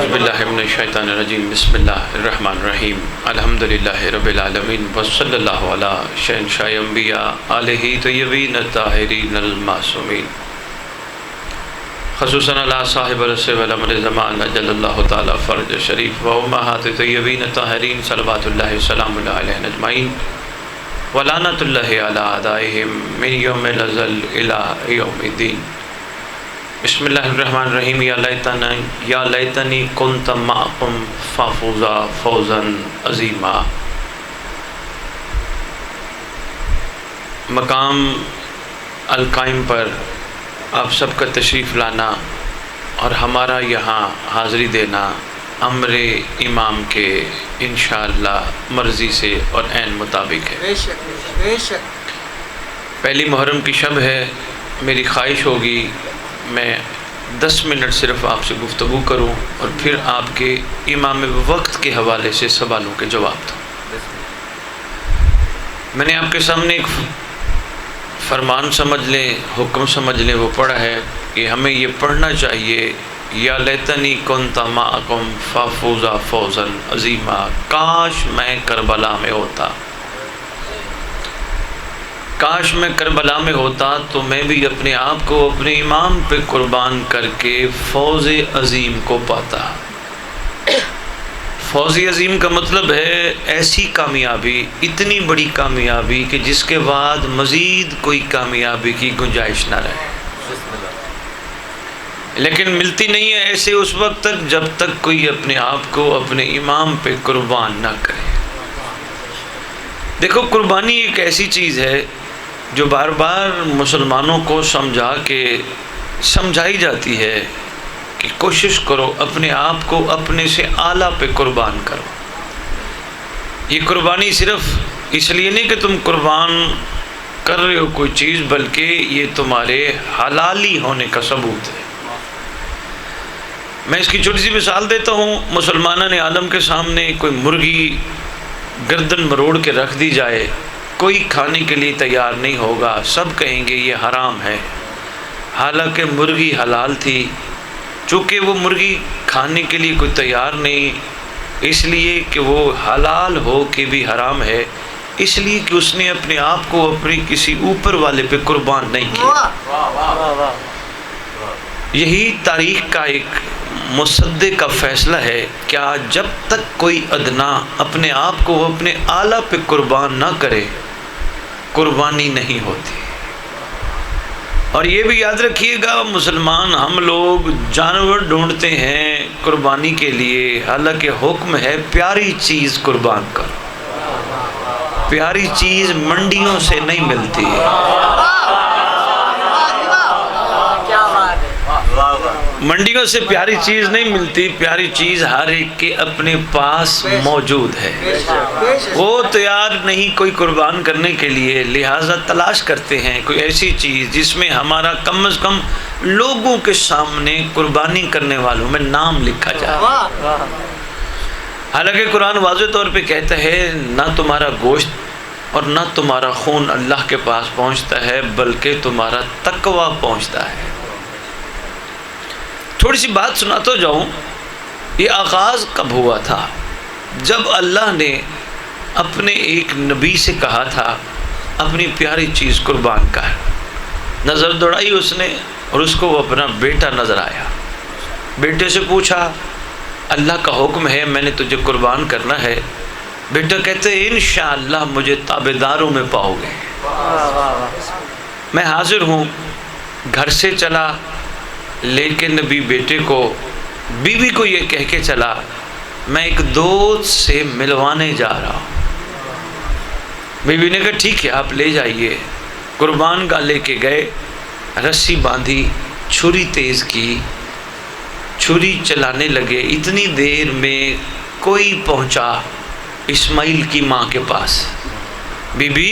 اعوذ باللہ من الشیطان الرجیم بسم اللہ الرحمن الرحیم الحمدللہ رب العالمین وصلی اللہ علی شہنشاہ انبیاء آلہ طیبین الطاہرین المعصومین خصوصاً علی صاحب الرسول والامر زمان اجل اللہ تعالی فرج شریف و امہات طیبین الطاہرین صلوات اللہ وسلام علیہ اجمعین ولعنۃ اللہ علی اعدائہم من یوم الازل الی یوم الدین۔ بسم اللہ الرحمن الرحیم یا لیتنی کنت معکم فافوز فوزا عظیما۔ مقام القائم پر آپ سب کا تشریف لانا اور ہمارا یہاں حاضری دینا امر امام کے انشاءاللہ مرضی سے اور عین مطابق ہے۔ بے شک پہلی محرم کی شب ہے، میری خواہش ہوگی میں 10 منٹ صرف آپ سے گفتگو کروں اور پھر آپ کے امام وقت کے حوالے سے سوالوں کے جواب دوں۔ میں نے آپ کے سامنے ایک فرمان سمجھ لیں، حکم سمجھ لیں، وہ پڑھا ہے کہ ہمیں یہ پڑھنا چاہیے یا لیتنی کنت معکم فافوز فوزا عظیما۔ کاش میں کربلا میں ہوتا، کاش میں کربلا میں ہوتا تو میں بھی اپنے آپ کو اپنے امام پہ قربان کر کے فوز عظیم کو پاتا۔ فوز عظیم کا مطلب ہے ایسی کامیابی، اتنی بڑی کامیابی کہ جس کے بعد مزید کوئی کامیابی کی گنجائش نہ رہے، لیکن ملتی نہیں ہے ایسے اس وقت تک جب تک کوئی اپنے آپ کو اپنے امام پہ قربان نہ کرے۔ دیکھو، قربانی ایک ایسی چیز ہے جو بار بار مسلمانوں کو سمجھائی جاتی ہے کہ کوشش کرو اپنے آپ کو اپنے سے اعلیٰ پہ قربان کرو۔ یہ قربانی صرف اس لیے نہیں کہ تم قربان کر رہے ہو کوئی چیز، بلکہ یہ تمہارے حلالی ہونے کا ثبوت ہے۔ میں اس کی چھوٹی سی مثال دیتا ہوں۔ مسلمانوں نے عالم کے سامنے کوئی مرغی گردن مروڑ کے رکھ دی جائے، کوئی کھانے کے لیے تیار نہیں ہوگا، سب کہیں گے یہ حرام ہے، حالانکہ مرغی حلال تھی۔ چونکہ وہ مرغی کھانے کے لیے کوئی تیار نہیں، اس لیے کہ وہ حلال ہو کے بھی حرام ہے، اس لیے کہ اس نے اپنے آپ کو اپنی کسی اوپر والے پہ قربان نہیں کیا۔ یہی تاریخ کا ایک مصدق کا فیصلہ ہے، کیا جب تک کوئی ادنا اپنے آپ کو اپنے اعلیٰ پہ قربان نہ کرے قربانی نہیں ہوتی۔ اور یہ بھی یاد رکھیے گا، مسلمان ہم لوگ جانور ڈھونڈتے ہیں قربانی کے لیے، حالانکہ حکم ہے پیاری چیز قربان کرو۔ پیاری چیز منڈیوں سے نہیں ملتی، منڈیوں سے پیاری چیز نہیں ملتی، پیاری چیز ہر ایک کے اپنے پاس موجود ہے۔ وہ تیار نہیں کوئی قربان کرنے کے لیے، لہٰذا تلاش کرتے ہیں کوئی ایسی چیز جس میں ہمارا کم از کم لوگوں کے سامنے قربانی کرنے والوں میں نام لکھا جائے۔ حالانکہ قرآن واضح طور پہ کہتا ہے نہ تمہارا گوشت اور نہ تمہارا خون اللہ کے پاس پہنچتا ہے، بلکہ تمہارا تقویٰ پہنچتا ہے۔ تھوڑی سی بات سناتا جاؤں، یہ آغاز کب ہوا تھا؟ جب اللہ نے اپنے ایک نبی سے کہا تھا اپنی پیاری چیز قربان کر۔ نظر دوڑائی اس نے اور اس کو وہ اپنا بیٹا نظر آیا۔ بیٹے سے پوچھا اللہ کا حکم ہے میں نے تجھے قربان کرنا ہے۔ بیٹا کہتے ہیں انشاءاللہ مجھے تابعداروں میں پاؤ گے، میں حاضر ہوں۔ گھر سے چلا، لیکن نبی بیٹے کو، بیوی کو یہ کہہ کے چلا میں ایک دوست سے ملوانے جا رہا ہوں۔ بیوی نے کہا ٹھیک ہے آپ لے جائیے۔ قربان گاہ لے کے گئے، رسی باندھی، چھری تیز کی، چھری چلانے لگے۔ اتنی دیر میں کوئی پہنچا اسماعیل کی ماں کے پاس۔ بی بی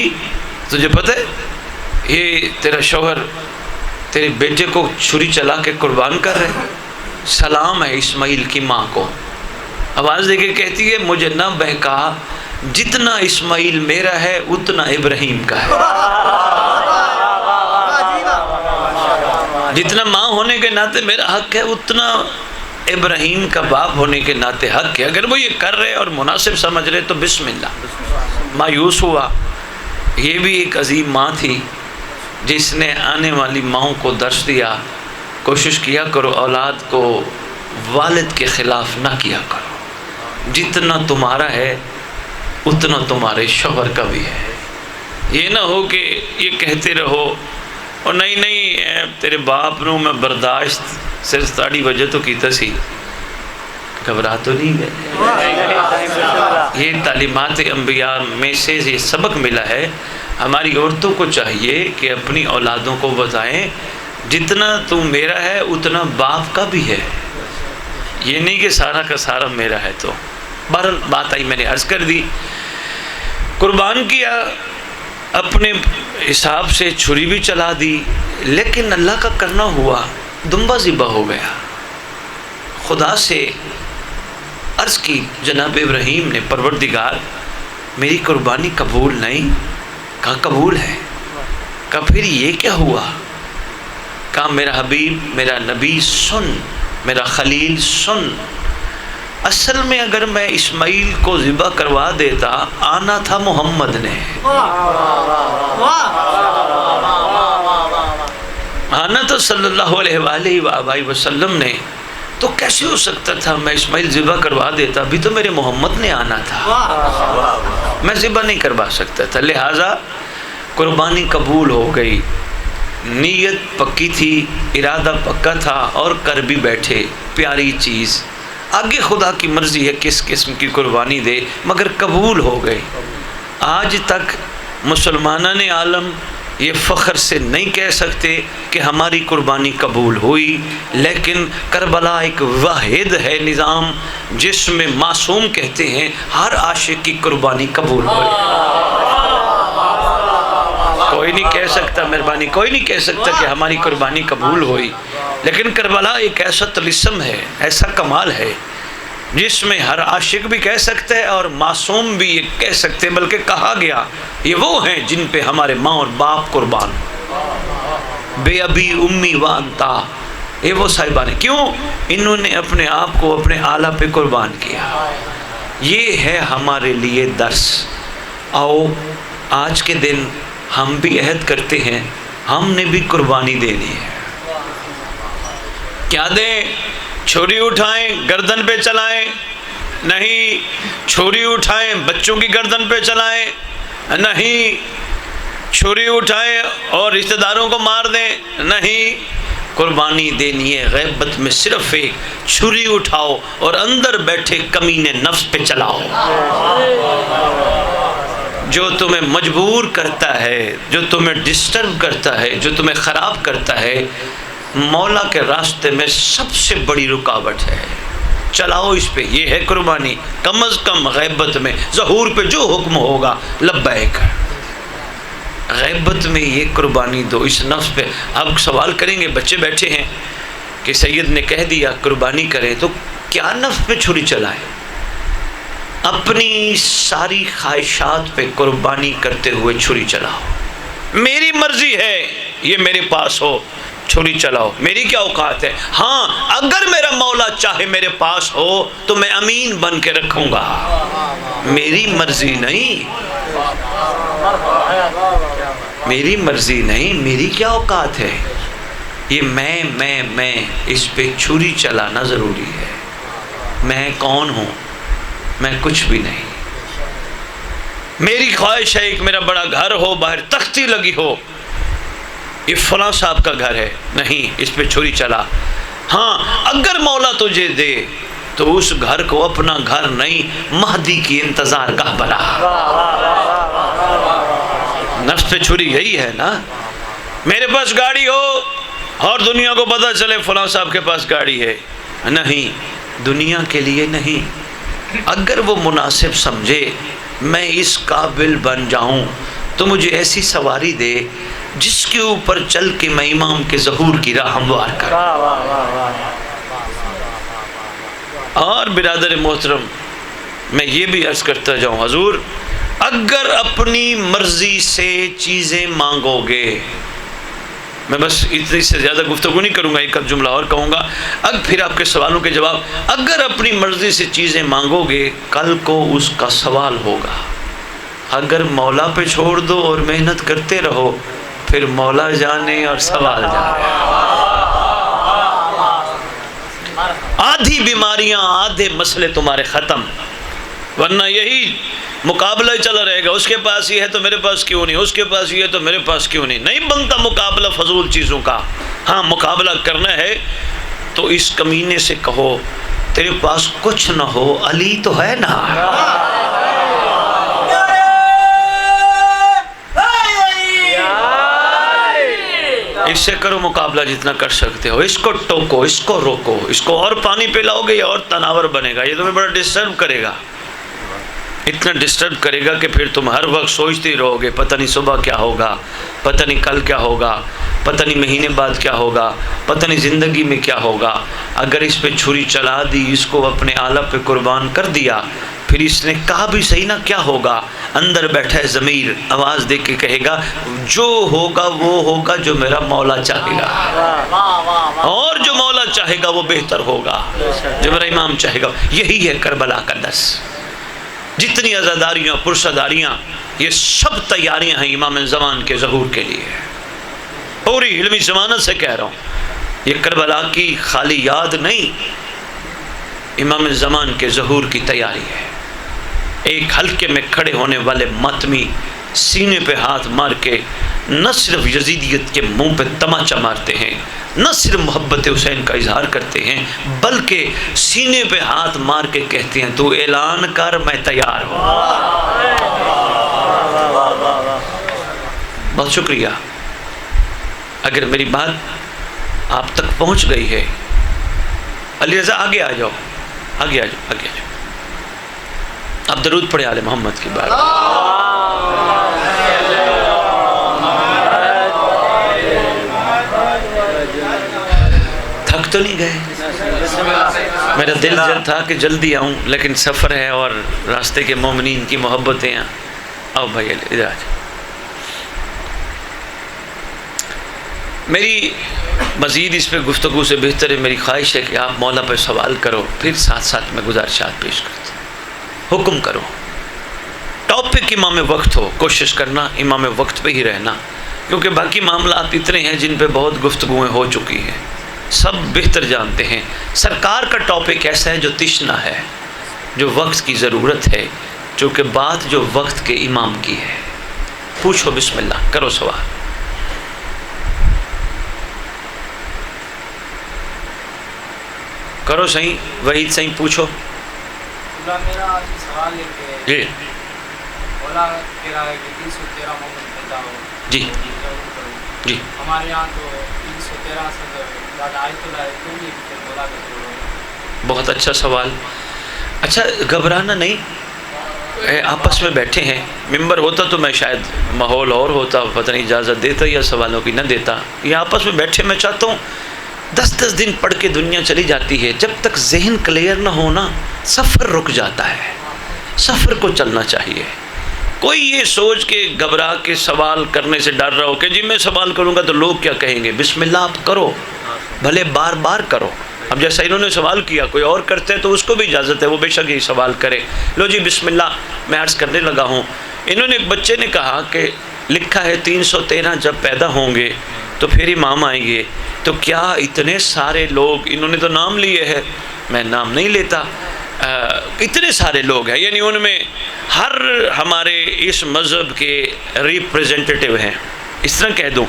تجھے پتہ ہے یہ تیرا شوہر تیرے بیٹے کو چھری چلا کے قربان کر رہے؟ سلام ہے اسماعیل کی ماں کو۔ آواز دے کے کہتی ہے مجھے نہ بہکا، جتنا اسماعیل میرا ہے اتنا ابراہیم کا ہے۔ جتنا ماں ہونے کے ناطے میرا حق ہے اتنا ابراہیم کا باپ ہونے کے ناطے حق ہے، اگر وہ یہ کر رہے اور مناسب سمجھ رہے تو بسم اللہ۔ مایوس ہوا، یہ بھی ایک عظیم ماں تھی جس نے آنے والی ماؤں کو درس دیا، کوشش کیا کرو اولاد کو والد کے خلاف نہ کیا کرو، جتنا تمہارا ہے اتنا تمہارے شوہر کا بھی ہے۔ یہ نہ ہو کہ یہ کہتے رہو اور نہیں نہیں تیرے باپ نو میں برداشت صرف تاڑی وجہ تو کیتا سی، گھبرا تو نہیں گئے۔ یہ تعلیمات انبیاء میں سے یہ سبق ملا ہے، ہماری عورتوں کو چاہیے کہ اپنی اولادوں کو بتائیں جتنا تو میرا ہے اتنا باپ کا بھی ہے، یہ نہیں کہ سارا کا سارا میرا ہے۔ تو بہرحال بات آئی، میں نے عرض کر دی، قربان کیا، اپنے حساب سے چھری بھی چلا دی، لیکن اللہ کا کرنا ہوا، دمبا ذبح ہو گیا۔ خدا سے عرض کی جناب ابراہیم نے، پروردگار میری قربانی قبول نہیں؟ کہا قبول ہے۔ کہا پھر یہ کیا ہوا؟ کہا میرا حبیب، میرا نبی سن، میرا خلیل سن، اصل میں اگر میں اسماعیل کو ذبح کروا دیتا، آنا تھا محمد نے، آنا تو صلی اللہ علیہ وآلہ وآلہ وسلم نے، تو کیسے ہو سکتا تھا میں اسماعیل ذبح کروا دیتا؟ ابھی تو میرے محمد نے آنا تھا، میں ذبح نہیں کروا سکتا تھا۔ لہٰذا قربانی قبول ہو گئی، نیت پکی تھی، ارادہ پکا تھا، اور کر بھی بیٹھے، پیاری چیز، آگے خدا کی مرضی ہے کس قسم کی قربانی دے، مگر قبول ہو گئی۔ آج تک مسلمانان عالم یہ فخر سے نہیں کہہ سکتے کہ ہماری قربانی قبول ہوئی، لیکن کربلا ایک واحد ہے نظام جس میں معصوم کہتے ہیں ہر عاشق کی قربانی قبول ہوئی۔ کوئی نہیں کہہ سکتا، مہربانی کوئی نہیں کہہ سکتا کہ ہماری قربانی قبول ہوئی، لیکن کربلا ایک ایسا طلسم ہے، ایسا کمال ہے جس میں ہر عاشق بھی کہہ سکتے ہیں اور معصوم بھی یہ کہہ سکتے ہیں، بلکہ کہا گیا یہ وہ ہیں جن پہ ہمارے ماں اور باپ قربان، بے ابی امی وانتا، یہ وہ صاحبان ہیں، کیوں؟ انہوں نے اپنے آپ کو اپنے آلہ پہ قربان کیا۔ یہ ہے ہمارے لیے درس۔ آؤ آج کے دن ہم بھی عہد کرتے ہیں، ہم نے بھی قربانی دینی ہے۔ کیا دیں؟ چھری اٹھائیں گردن پہ چلائیں؟ نہیں۔ چھری اٹھائیں بچوں کی گردن پہ چلائیں؟ نہیں۔ چھری اٹھائیں اور رشتہ داروں کو مار دیں؟ نہیں۔ قربانی دینی ہے غیبت میں صرف ایک، چھری اٹھاؤ اور اندر بیٹھے کمینے نفس پہ چلاؤ، جو تمہیں مجبور کرتا ہے، جو تمہیں ڈسٹرب کرتا ہے، جو تمہیں خراب کرتا ہے، مولا کے راستے میں سب سے بڑی رکاوٹ ہے، چلاؤ اس پہ۔ یہ ہے قربانی، کم از کم غیبت میں، ظہور پہ جو حکم ہوگا لبیک، غیبت میں یہ قربانی دو اس نفس پہ۔ اب سوال کریں گے، بچے بیٹھے ہیں کہ سید نے کہہ دیا قربانی کریں، تو کیا نفس پہ چھری چلائے؟ اپنی ساری خواہشات پہ قربانی کرتے ہوئے چھری چلاؤ۔ میری مرضی ہے یہ میرے پاس ہو، چھری چلاؤ، میری کیا اوقات ہے؟ ہاں اگر میرا مولا چاہے میرے پاس ہو تو میں امین بن کے رکھوں گا، میری مرضی نہیں، میری مرضی نہیں، میری کیا اوقات ہے؟ یہ میں اس پہ چھری چلانا ضروری ہے۔ میں کون ہوں؟ میں کچھ بھی نہیں۔ میری خواہش ہے ایک میرا بڑا گھر ہو، باہر تختی لگی ہو، یہ فلاں صاحب کا گھر ہے، نہیں اس پہ چھری چلا۔ ہاں اگر مولا تجھے دے تو اس گھر کو اپنا گھر نہیں، مہدی کی انتظار گاہ بنا۔ نفس پہ چھری یہی ہے نا۔ میرے پاس گاڑی ہو اور دنیا کو پتہ چلے فلاں صاحب کے پاس گاڑی ہے، نہیں، دنیا کے لیے نہیں۔ اگر وہ مناسب سمجھے میں اس قابل بن جاؤں تو مجھے ایسی سواری دے جس کے اوپر چل کے میں امام کے ظہور کی راہ ہموار کروں۔ اور برادر محترم، میں یہ بھی عرض کرتا جاؤں، حضور اگر اپنی مرضی سے چیزیں مانگو گے میں بس اتنی سے زیادہ گفتگو نہیں کروں گا، ایک جملہ اور کہوں گا، اب پھر آپ کے سوالوں کے جواب. اگر اپنی مرضی سے چیزیں مانگو گے کل کو اس کا سوال ہوگا. اگر مولا پہ چھوڑ دو اور محنت کرتے رہو پھر مولا جانے اور سوال جانے. آدھی بیماریاں آدھے مسئلے تمہارے ختم، ورنہ یہی مقابلہ ہی چلا رہے گا. اس کے پاس یہ ہے تو میرے پاس کیوں نہیں، اس کے پاس یہ ہے تو میرے پاس کیوں نہیں. نہیں بنتا مقابلہ فضول چیزوں کا. ہاں مقابلہ کرنا ہے تو اس کمینے سے کہو تیرے پاس کچھ نہ ہو علی تو ہے نا. اس سے کرو مقابلہ جتنا کر سکتے ہو. اس کو ٹوکو، اس کو روکو، اس کو اور پانی پلاؤ گے یا اور تناور بنے گا. یہ تمہیں بڑا ڈسٹرب کرے گا، اتنا ڈسٹرب کرے گا کہ پھر تم ہر وقت سوچتے رہو گے پتہ نہیں صبح کیا ہوگا، پتہ نہیں کل کیا ہوگا، پتہ نہیں مہینے بعد کیا ہوگا، پتہ نہیں زندگی میں کیا ہوگا. اگر اس پہ چھری چلا دی، اس کو اپنے آلہ پہ قربان کر دیا، پھر اس نے کہا بھی صحیح نہ کیا ہوگا. اندر بیٹھا ہے ضمیر آواز دے کے کہے گا جو ہوگا وہ ہوگا جو میرا مولا چاہے گا، اور جو مولا چاہے گا وہ بہتر ہوگا، جو میرا امام چاہے گا. یہی ہے کربلا کا درس. جتنی عزاداریاں پرسداریاں یہ سب تیاریاں ہیں امام زمان کے ظہور کے لیے. پوری علمی ضمانت سے کہہ رہا ہوں، یہ کربلا کی خالی یاد نہیں، امام زمان کے ظہور کی تیاری ہے. ایک حلقے میں کھڑے ہونے والے ماتمی سینے پہ ہاتھ مار کے نہ صرف یزیدیت کے منہ پہ تماچا مارتے ہیں، نہ صرف محبت حسین کا اظہار کرتے ہیں، بلکہ سینے پہ ہاتھ مار کے کہتے ہیں تو اعلان کر میں تیار ہوں. بہت شکریہ. اگر میری بات آپ تک پہنچ گئی ہے، علی رضا آگے آ جاؤ، آگے آ جاؤ، آگے آ جاؤ. اب درود پڑھے آل محمد کی بات. تھک تو نہیں گئے؟ میرا دل تھا کہ جلدی آؤں لیکن سفر ہے اور راستے کے مومنین کی محبتیں ہیں. آؤ بھائی ادھر آ جاؤ. میری مزید اس پہ گفتگو سے بہتر ہے، میری خواہش ہے کہ آپ مولا پہ سوال کرو، پھر ساتھ ساتھ میں گزارشات پیش کرتا ہوں. حکم کرو. ٹاپک امام وقت ہو، کوشش کرنا امام وقت پہ ہی رہنا، کیونکہ باقی معاملات اتنے ہیں جن پہ بہت گفتگویں ہو چکی ہیں، سب بہتر جانتے ہیں. سرکار کا ٹاپک ایسا ہے جو تشنا ہے، جو وقت کی ضرورت ہے، چونکہ بات جو وقت کے امام کی ہے. پوچھو، بسم اللہ کرو سوال. کرو صحیح، وحید صحیح پوچھو. میرا آج سوال ہے کہ جی مولا کہہ رہا ہے کہ 313 مومن پیدا ہو. جی جی. ہمارے یہاں تو 313 سے زیادہ آیت اللہ ہے، کیوں نہیں کہ مولا کا ذکر ہو؟ بہت اچھا سوال. اچھا گھبرانا نہیں، آپس میں بیٹھے ہیں. ممبر ہوتا تو میں شاید ماحول اور ہوتا، پتہ نہیں اجازت دیتا یا سوالوں کی نہ دیتا. یہ آپس میں بیٹھے، میں چاہتا ہوں 10 دن پڑھ کے دنیا چلی جاتی ہے. جب تک ذہن کلیئر نہ ہونا سفر رک جاتا ہے. سفر کو چلنا چاہیے. کوئی یہ سوچ کے گھبرا کے سوال کرنے سے ڈر رہا ہو کہ جی میں سوال کروں گا تو لوگ کیا کہیں گے. بسم اللہ آپ کرو، بھلے بار بار کرو. اب جیسا انہوں نے سوال کیا کوئی اور کرتے تو اس کو بھی اجازت ہے، وہ بے شک یہ سوال کرے. لو جی بسم اللہ میں عرض کرنے لگا ہوں. انہوں نے ایک بچے نے کہا کہ لکھا ہے 313 جب پیدا ہوں گے تو پھر امام آئیں گے. تو کیا اتنے سارے لوگ، انہوں نے تو نام لیے ہے، میں نام نہیں لیتا، اتنے سارے لوگ ہیں، یعنی ان میں ہر ہمارے اس مذہب کے ریپریزنٹیٹیو ہیں، اس طرح کہہ دوں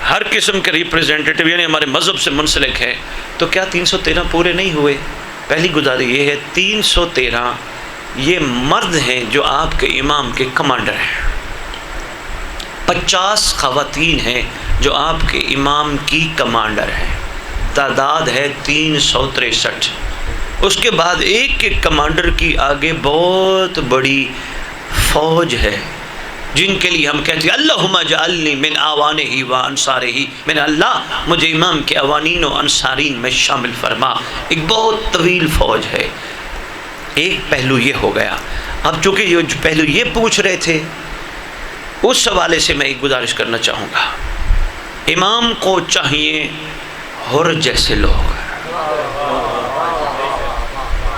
ہر قسم کے ریپریزنٹیٹیو یعنی ہمارے مذہب سے منسلک ہیں. تو کیا 313 پورے نہیں ہوئے؟ پہلی گزاری یہ ہے 313 یہ مرد ہیں جو آپ کے امام کے کمانڈر ہیں. 50 خواتین ہیں جو آپ کے امام کی کمانڈر ہیں. تعداد ہے 363. اس کے بعد ایک ایک کمانڈر کی آگے بہت بڑی فوج ہے جن کے لیے ہم کہتے ہیں اللہم اجعلنی من آوانہ و انصارہ، میں اللہ مجھے امام کے اوانین و انصارین میں شامل فرما. ایک بہت طویل فوج ہے. ایک پہلو یہ ہو گیا. اب چونکہ یہ پہلو یہ پوچھ رہے تھے اس حوالے سے میں ایک گزارش کرنا چاہوں گا. امام کو چاہیے حر جیسے لوگ،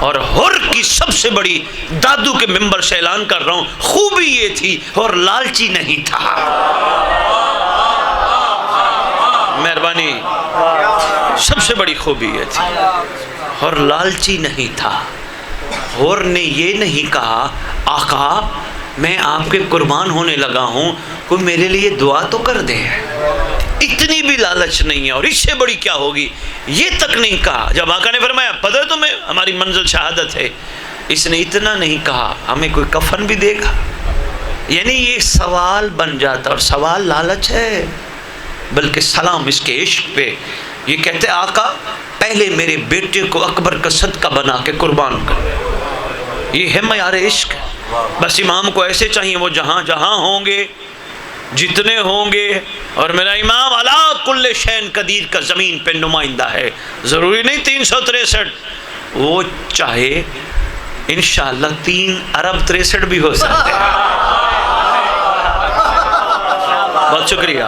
اور حر کی سب سے بڑی دادو کے ممبر سے اعلان کر رہا ہوں خوبی یہ تھی اور لالچی نہیں تھا۔ مہربانی، سب سے بڑی خوبی یہ تھی اور لالچی نہیں تھا۔ حر نے یہ نہیں کہا آقا میں آپ کے قربان ہونے لگا ہوں، کوئی میرے لیے دعا تو کر دے، اتنی بھی لالچ نہیں ہے، اور اس سے بڑی کیا ہوگی یہ تک نہیں کہا۔ جب آقا نے فرمایا پتہ ہے تمہیں ہماری منزل شہادت ہے، اس نے اتنا نہیں کہا ہمیں کوئی کفن بھی دے گا، یعنی یہ سوال بن جاتا، اور سوال لالچ ہے بلکہ سلام اس کے عشق پہ۔ یہ کہتے آقا پہلے میرے بیٹے کو اکبر کا صدقہ بنا کے قربان کر، یہ ہے معیار عشق۔ بس امام کو ایسے چاہیے وہ جہاں جہاں ہوں گے، جتنے ہوں گے، اور میرا امام علی کل شین قدیر کا زمین پہ نمائندہ ہے، ضروری نہیں 363، وہ چاہے انشاءاللہ 3 ارب 63 بھی ہو سکتے ہیں۔ بہت شکریہ،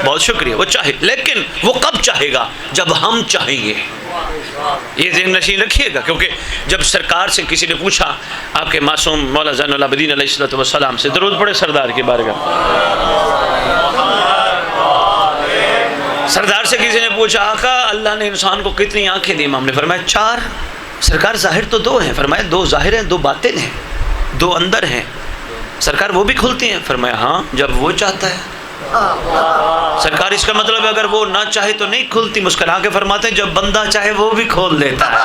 بہت شکریہ۔ وہ چاہے، لیکن وہ کب چاہے گا؟ جب ہم چاہیں گے۔ یہ ذہن نشین رکھیے گا، کیونکہ جب سرکار سے کسی نے پوچھا، آپ کے معصوم مولا زین العابدین علیہ السلام سے، درود پڑھے سردار کی بارگاہ، سردار سے کسی نے پوچھا آقا اللہ نے انسان کو کتنی آنکھیں دی؟ امام نے فرمایا 4۔ سرکار ظاہر تو 2 ہیں، فرمایا 2 ظاہر ہیں 2 باطن ہیں، 2 اندر ہیں۔ سرکار وہ بھی کھلتی ہیں؟ فرمایا ہاں جب وہ چاہتا ہے۔ سرکار اس کا مطلب ہے اگر وہ نہ چاہے تو نہیں کھلتی، مسکرا کے فرماتے ہیں جب بندہ چاہے وہ بھی کھول دیتا ہے۔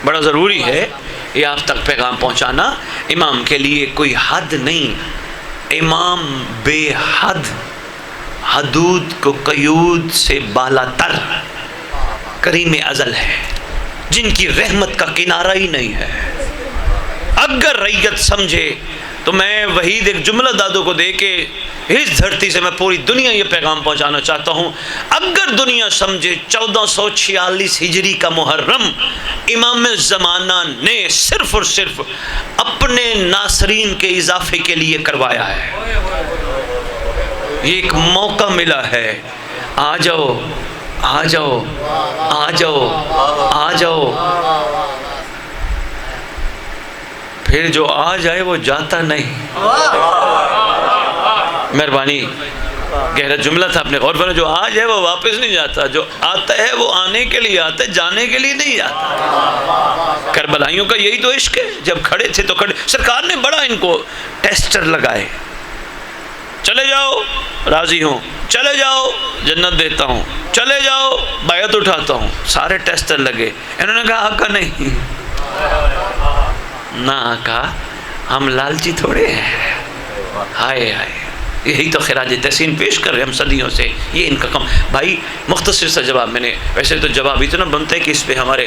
بڑا ضروری ہے یہ آپ تک پیغام پہنچانا۔ امام کے لیے کوئی حد نہیں، امام بے حد، حدود کو قیود سے بالا تر کریم ازل ہے، جن کی رحمت کا کنارہ ہی نہیں ہے۔ اگر رعیت سمجھے تو میں وحید ایک جملہ دادو کو دے کے اس دھرتی سے میں پوری دنیا یہ پیغام پہنچانا چاہتا ہوں، اگر دنیا سمجھے 1446 ہجری کا محرم امام زمانہ نے صرف اور صرف اپنے ناصرین کے اضافے کے لیے کروایا ہے، یہ ایک موقع ملا ہے، آ جاؤ آ جاؤ آ جاؤ آ جاؤ۔ پھر جو آ جائے وہ جاتا نہیں۔ مہربانی، گہرا جملہ تھا، اپنے غور فرمائیں، جو آ جائے وہ واپس نہیں جاتا، جو آتا ہے وہ آنے کے لیے آتا ہے، جانے کے لیے نہیں آتا۔ کربلائیوں کا یہی تو عشق ہے، جب کھڑے تھے تو کھڑے، سرکار نے بڑا ان کو ٹیسٹر لگائے، چلے جاؤ راضی ہوں، چلے جاؤ جنت دیتا ہوں، چلے جاؤ بیعت اٹھاتا ہوں، سارے ٹیسٹر لگے۔ انہوں نے کہا آقا نہیں، نہ آقا ہم لالچی تھوڑے ہیں، ہائے ہائے، یہی تو خراج تحسین پیش کر رہے ہم صدیوں سے، یہ ان کا کم۔ بھائی مختصر سا جواب میں نے، ویسے تو جواب اتنا بنتا ہے کہ اس پہ ہمارے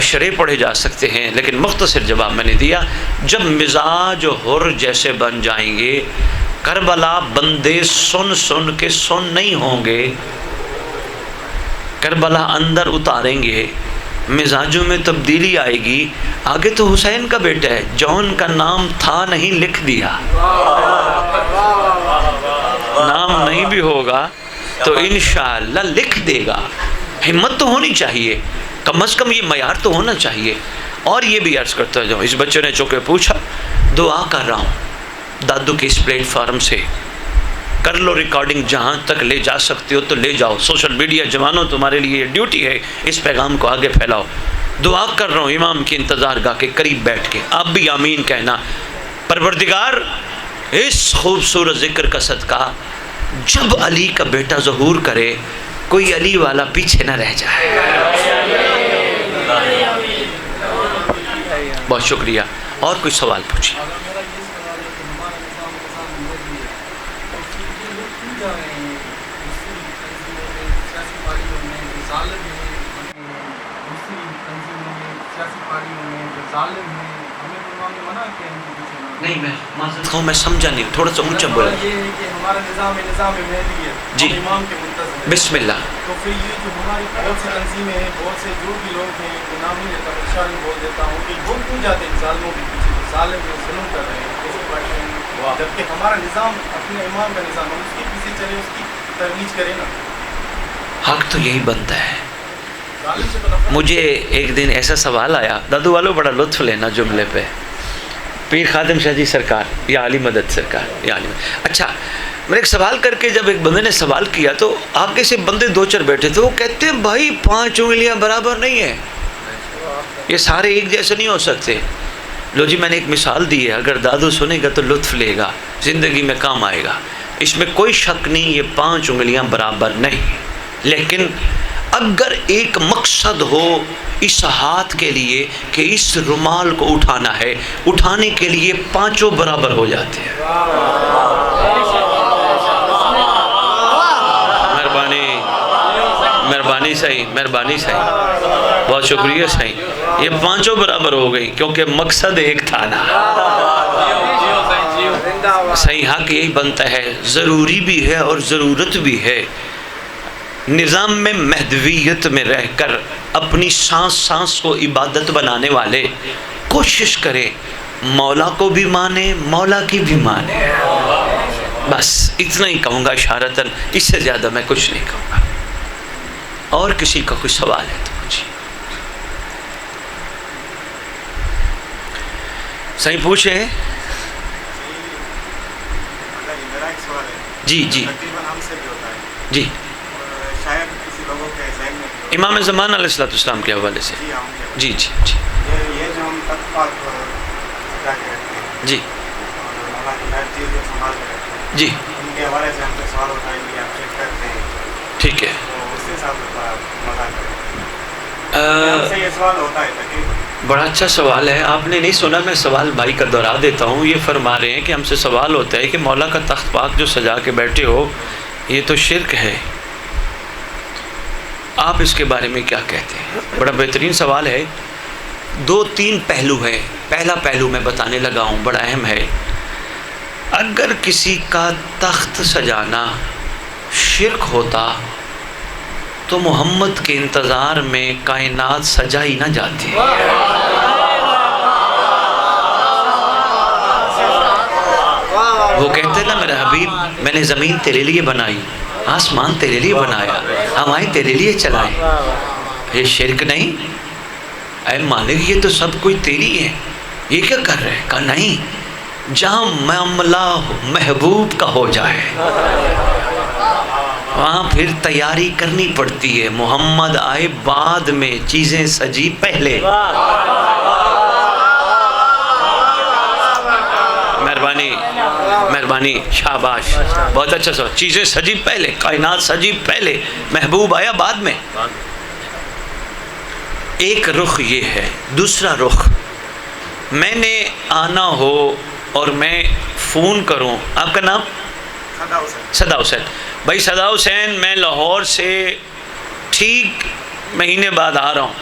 اشرے پڑھے جا سکتے ہیں، لیکن مختصر جواب میں نے دیا۔ جب مزاج حر جیسے بن جائیں گے، کربلا بندے سن سن کے سن نہیں ہوں گے، کربلا اندر اتاریں گے، مزاجوں میں تبدیلی آئے گی۔ آگے تو حسین کا بیٹا ہے، جون کا نام تھا نہیں لکھ دیا، نام نہیں بھی ہوگا تو انشاءاللہ لکھ دے گا۔ ہمت تو ہونی چاہیے، کم از کم یہ معیار تو ہونا چاہیے۔ اور یہ بھی عرض کرتا جاؤں، اس بچے نے چونکہ پوچھا، دعا کر رہا ہوں دادو کے اس پلیٹ فارم سے، کر لو ریکارڈنگ، جہاں تک لے جا سکتے ہو تو لے جاؤ، سوشل میڈیا جوانوں تمہارے لیے یہ ڈیوٹی ہے، اس پیغام کو آگے پھیلاؤ۔ دعا کر رہا ہوں امام کی انتظار گاہ کے قریب بیٹھ کے، آپ بھی آمین کہنا۔ پروردگار اس خوبصورت ذکر کا صدقہ جب علی کا بیٹا ظہور کرے، کوئی علی والا پیچھے نہ رہ جائے۔ بہت شکریہ۔ اور کوئی سوال پوچھیں؟ نہیں میں معذرت خواہ، میں سمجھا نہیں، تھوڑا سا اونچا بولا۔ یہ ہے کہ ہمارا نظام مہدی ہے، جی امام کے منتظر ہیں۔ بسم اللہ۔ تو پھر یہ جو ہماری بہت سی تنظیمیں ہیں، بہت سے جو بھی لوگ ہیں، نام نہیں لیتا، اشارہ بول دیتا ہوں کہ وہ کیوں جاتے ہیں ظالموں کے پیچھے، ظالم جو ظلم کر رہے ہیں کیسے پڑھتے ہیں جبکہ ہمارا نظام اپنے امام کا نظام ہم اس کے پیچھے چلے اس کی ترویج کریں نا. حق تو یہی بنتا ہے. ظالم سے تو نفرت. مجھے ایک دن ایسا سوال آیا، دادو والو بڑا لطف لینا جملے پہ، پیر خادم شاہ جی سرکار یا علی مدد سرکار یا علی مدد. اچھا میں ایک سوال کر کے جب ایک بندے نے سوال کیا تو آگے سے بندے دو چار بیٹھے تھے، وہ کہتے ہیں بھائی 5 انگلیاں برابر نہیں ہیں، یہ سارے ایک جیسے نہیں ہو سکتے. لو جی میں نے ایک مثال دی ہے، اگر دادو سنے گا تو لطف لے گا، زندگی میں کام آئے گا. اس میں کوئی شک نہیں یہ 5 انگلیاں برابر نہیں، لیکن اگر ایک مقصد ہو اس ہاتھ کے لیے کہ اس رومال کو اٹھانا ہے، اٹھانے کے لیے 5 برابر ہو جاتے ہیں. مہربانی صحیح، بہت شکریہ صحیح. یہ 5 برابر ہو گئی کیونکہ مقصد ایک تھا نا. صحیح حق یہی بنتا ہے، ضروری بھی ہے اور ضرورت بھی ہے. نظام میں مہدویت میں رہ کر اپنی سانس سانس کو عبادت بنانے والے کوشش کریں مولا کو بھی مانے، مولا کی بھی مانے. بس اتنا ہی کہوں گا اشارتاً، اس سے زیادہ میں کچھ نہیں کہوں گا. اور کسی کا کوئی سوال ہے تو مجھے صحیح پوچھے. میرا ایک سوال ہے. جی تقریباً ہم سے بھی ہوتا ہے، جی شاید کسی لوگوں کے ذہن میں امام زمان علیہ السلام کے حوالے سے. جی ہم جی یہ جو ہم تخت پاک سجا کے رکھتے ہیں جی اور مولا کی ہر چیز کو سنبھال کے رکھتے ہیں، جی ان کے حوالے سے ہم سے سوال اٹھائیں گے، آپ چیک کرتے ہیں ٹھیک ہے. تو اس کے ساتھ مزہ کریں. ہم سے یہ سوال ہوتا ہے تقریباً. بڑا اچھا سوال ہے، آپ نے نہیں سنا، میں سوال بھائی کا دہرا دیتا ہوں. یہ فرما رہے ہیں کہ ہم سے سوال ہوتا ہے کہ مولا کا تخت پاک جو سجا کے بیٹھے ہو یہ تو شرک ہے، آپ اس کے بارے میں کیا کہتے ہیں؟ بڑا بہترین سوال ہے. 2-3 پہلو ہے. پہلا پہلو میں بتانے لگا ہوں، بڑا اہم ہے. اگر کسی کا تخت سجانا شرک ہوتا تو محمد کے انتظار میں کائنات سجائی نہ جاتی. وہ کہتے ہیں نا میرا حبیب میں نے زمین تیرے لیے بنائی، آسمان تیرے لیے بنایا، ہوائیں تیرے لیے چلائیں. یہ شرک نہیں؟ اے مالک یہ تو سب کوئی تیری ہے، یہ کیا کر رہے؟ کہا نہیں، جہاں معاملہ محبوب کا ہو جائے وہاں پھر تیاری کرنی پڑتی ہے. محمد آئے بعد میں، چیزیں سجی پہلے. مہربانی شاباش، بہت اچھا سوال. چیزیں سجی پہلے، کائنات سجی پہلے، محبوب آیا بعد میں. ایک رخ یہ ہے. دوسرا رخ، میں نے آنا ہو اور میں فون کروں، آپ کا نام؟ صدا حسین. بھائی صدا حسین میں لاہور سے ٹھیک مہینے بعد آ رہا ہوں.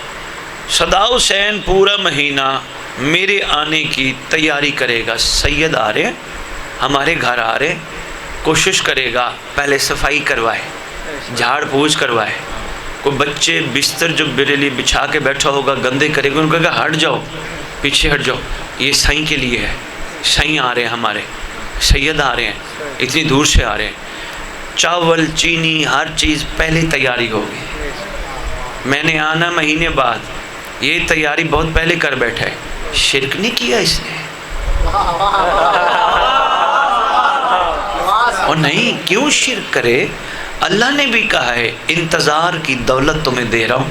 صدا حسین پورا مہینہ میرے آنے کی تیاری کرے گا. سید آ رہے ہیں ہمارے گھر، آ رہے کوشش کرے گا پہلے صفائی کروائے، جھاڑ پوچھ کروائے. کوئی بچے بستر جو میرے لیے بچھا کے بیٹھا ہوگا گندے کرے گا، ان کو کہے گا ہٹ جاؤ، پیچھے ہٹ جاؤ، یہ سائیں کے لیے ہے. سائیں آ رہے ہیں ہمارے، سید آ رہے ہیں، اتنی دور سے آ رہے ہیں. چاول چینی ہر چیز پہلے تیاری ہوگی. میں نے آنا مہینے بعد، یہ تیاری بہت پہلے کر بیٹھا ہے. شرک نہیں کیا اس نے؟ اور نہیں، کیوں شرک کرے؟ اللہ نے بھی کہا ہے انتظار کی دولت تمہیں دے رہا ہوں،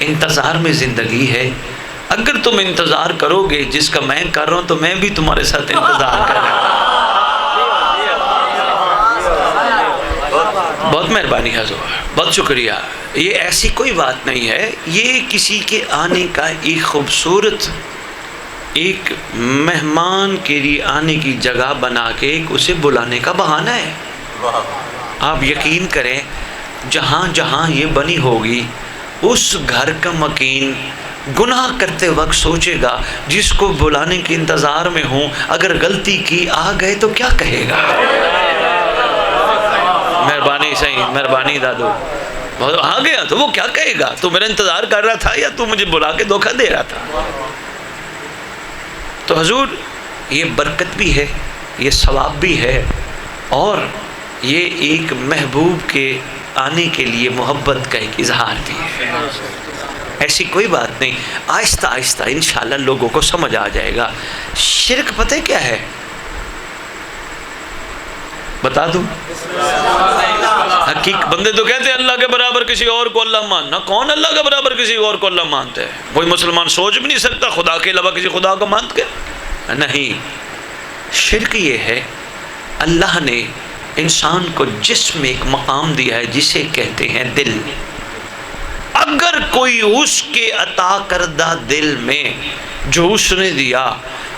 انتظار میں زندگی ہے. اگر تم انتظار کرو گے جس کا میں کر رہا ہوں تو میں بھی تمہارے ساتھ انتظار کر رہا ہوں. بہت مہربانی حضور، بہت شکریہ. یہ ایسی کوئی بات نہیں ہے، یہ کسی کے آنے کا ایک خوبصورت، ایک مہمان کے لیے آنے کی جگہ بنا کے اسے بلانے کا بہانہ ہے. آپ یقین کریں جہاں جہاں یہ بنی ہوگی اس گھر کا مکین گناہ کرتے وقت سوچے گا جس کو بلانے کے انتظار میں ہوں اگر غلطی کی آ گئے تو کیا کہے گا؟ مہربانی صحیح، مہربانی دادو. آ گیا تو وہ کیا کہے گا؟ تو میرا انتظار کر رہا تھا یا تو مجھے بلا کے دھوکہ دے رہا تھا؟ تو حضور یہ برکت بھی ہے، یہ ثواب بھی ہے، اور یہ ایک محبوب کے آنے کے لیے محبت کا ایک اظہار بھی ہے۔ ایسی کوئی بات نہیں، آہستہ آہستہ انشاءاللہ لوگوں کو سمجھ آ جائے گا۔ شرک پتہ کیا ہے؟ بتا دوں؟ حقیقت بندے تو کہتے ہیں اللہ کے برابر کسی اور کو اللہ ماننا، کون اللہ کے برابر کسی اور کو اللہ مانتا ہے؟ کوئی مسلمان سوچ بھی نہیں سکتا خدا کے علاوہ کسی خدا کو مانت کے۔ نہیں، شرک یہ ہے اللہ نے انسان کو جسم میں ایک مقام دیا ہے جسے کہتے ہیں دل۔ اگر کوئی اس کے عطا کردہ دل میں جو اس نے دیا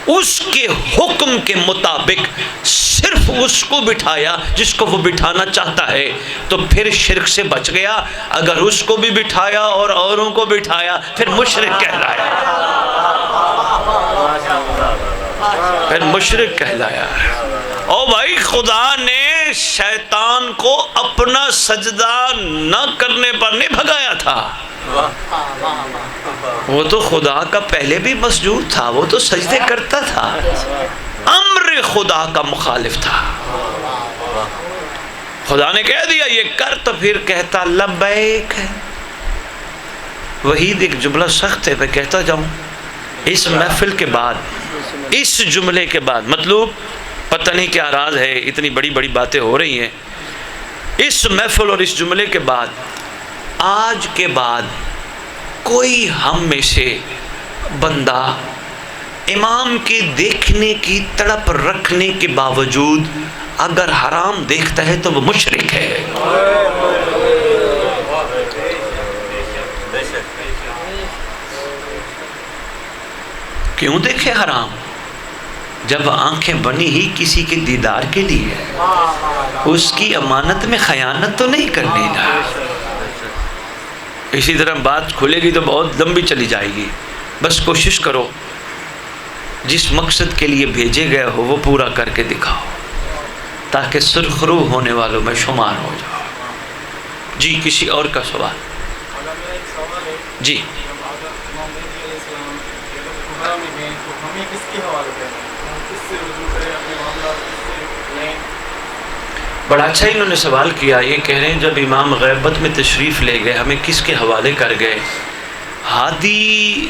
اس کے حکم کے مطابق صرف اس کو بٹھایا جس کو وہ بٹھانا چاہتا ہے تو پھر شرک سے بچ گیا۔ اگر اس کو بھی بٹھایا اور اوروں کو بٹھایا پھر مشرک کہلایا، پھر مشرک کہلایا۔ او بھائی، خدا نے شیطان کو اپنا سجدہ نہ کرنے پر نہیں بھگایا تھا، وہ تو خدا کا پہلے بھی مسجود تھا، وہ تو سجدے کرتا تھا، امر خدا کا مخالف تھا۔ خدا نے کہہ دیا یہ کر تو پھر کہتا لبیک ہے۔ وحید ایک جملہ سخت ہے، میں کہتا جاؤں اس محفل کے بعد، اس جملے کے بعد، مطلوب پتہ نہیں کیا راز ہے، اتنی بڑی بڑی باتیں ہو رہی ہیں، اس محفل اور اس جملے کے بعد، آج کے بعد کوئی ہم میں سے بندہ امام کے دیکھنے کی تڑپ رکھنے کے باوجود اگر حرام دیکھتا ہے تو وہ مشرک ہے۔ کیوں دیکھے حرام؟ جب آنکھیں بنی ہی کسی کے دیدار کے لیے، اس کی امانت میں خیانت تو نہیں کرنی نا۔ اسی طرح بات کھلے گی تو بہت لمبی چلی جائے گی، بس کوشش کرو جس مقصد کے لیے بھیجے گئے ہو وہ پورا کر کے دکھاؤ تاکہ سرخرو ہونے والوں میں شمار ہو جاؤ۔ جی کسی اور کا سوال؟ جی بڑا اچھا انہوں نے سوال کیا، یہ کہہ رہے ہیں جب امام غیبت میں تشریف لے گئے ہمیں کس کے حوالے کر گئے؟ ہادی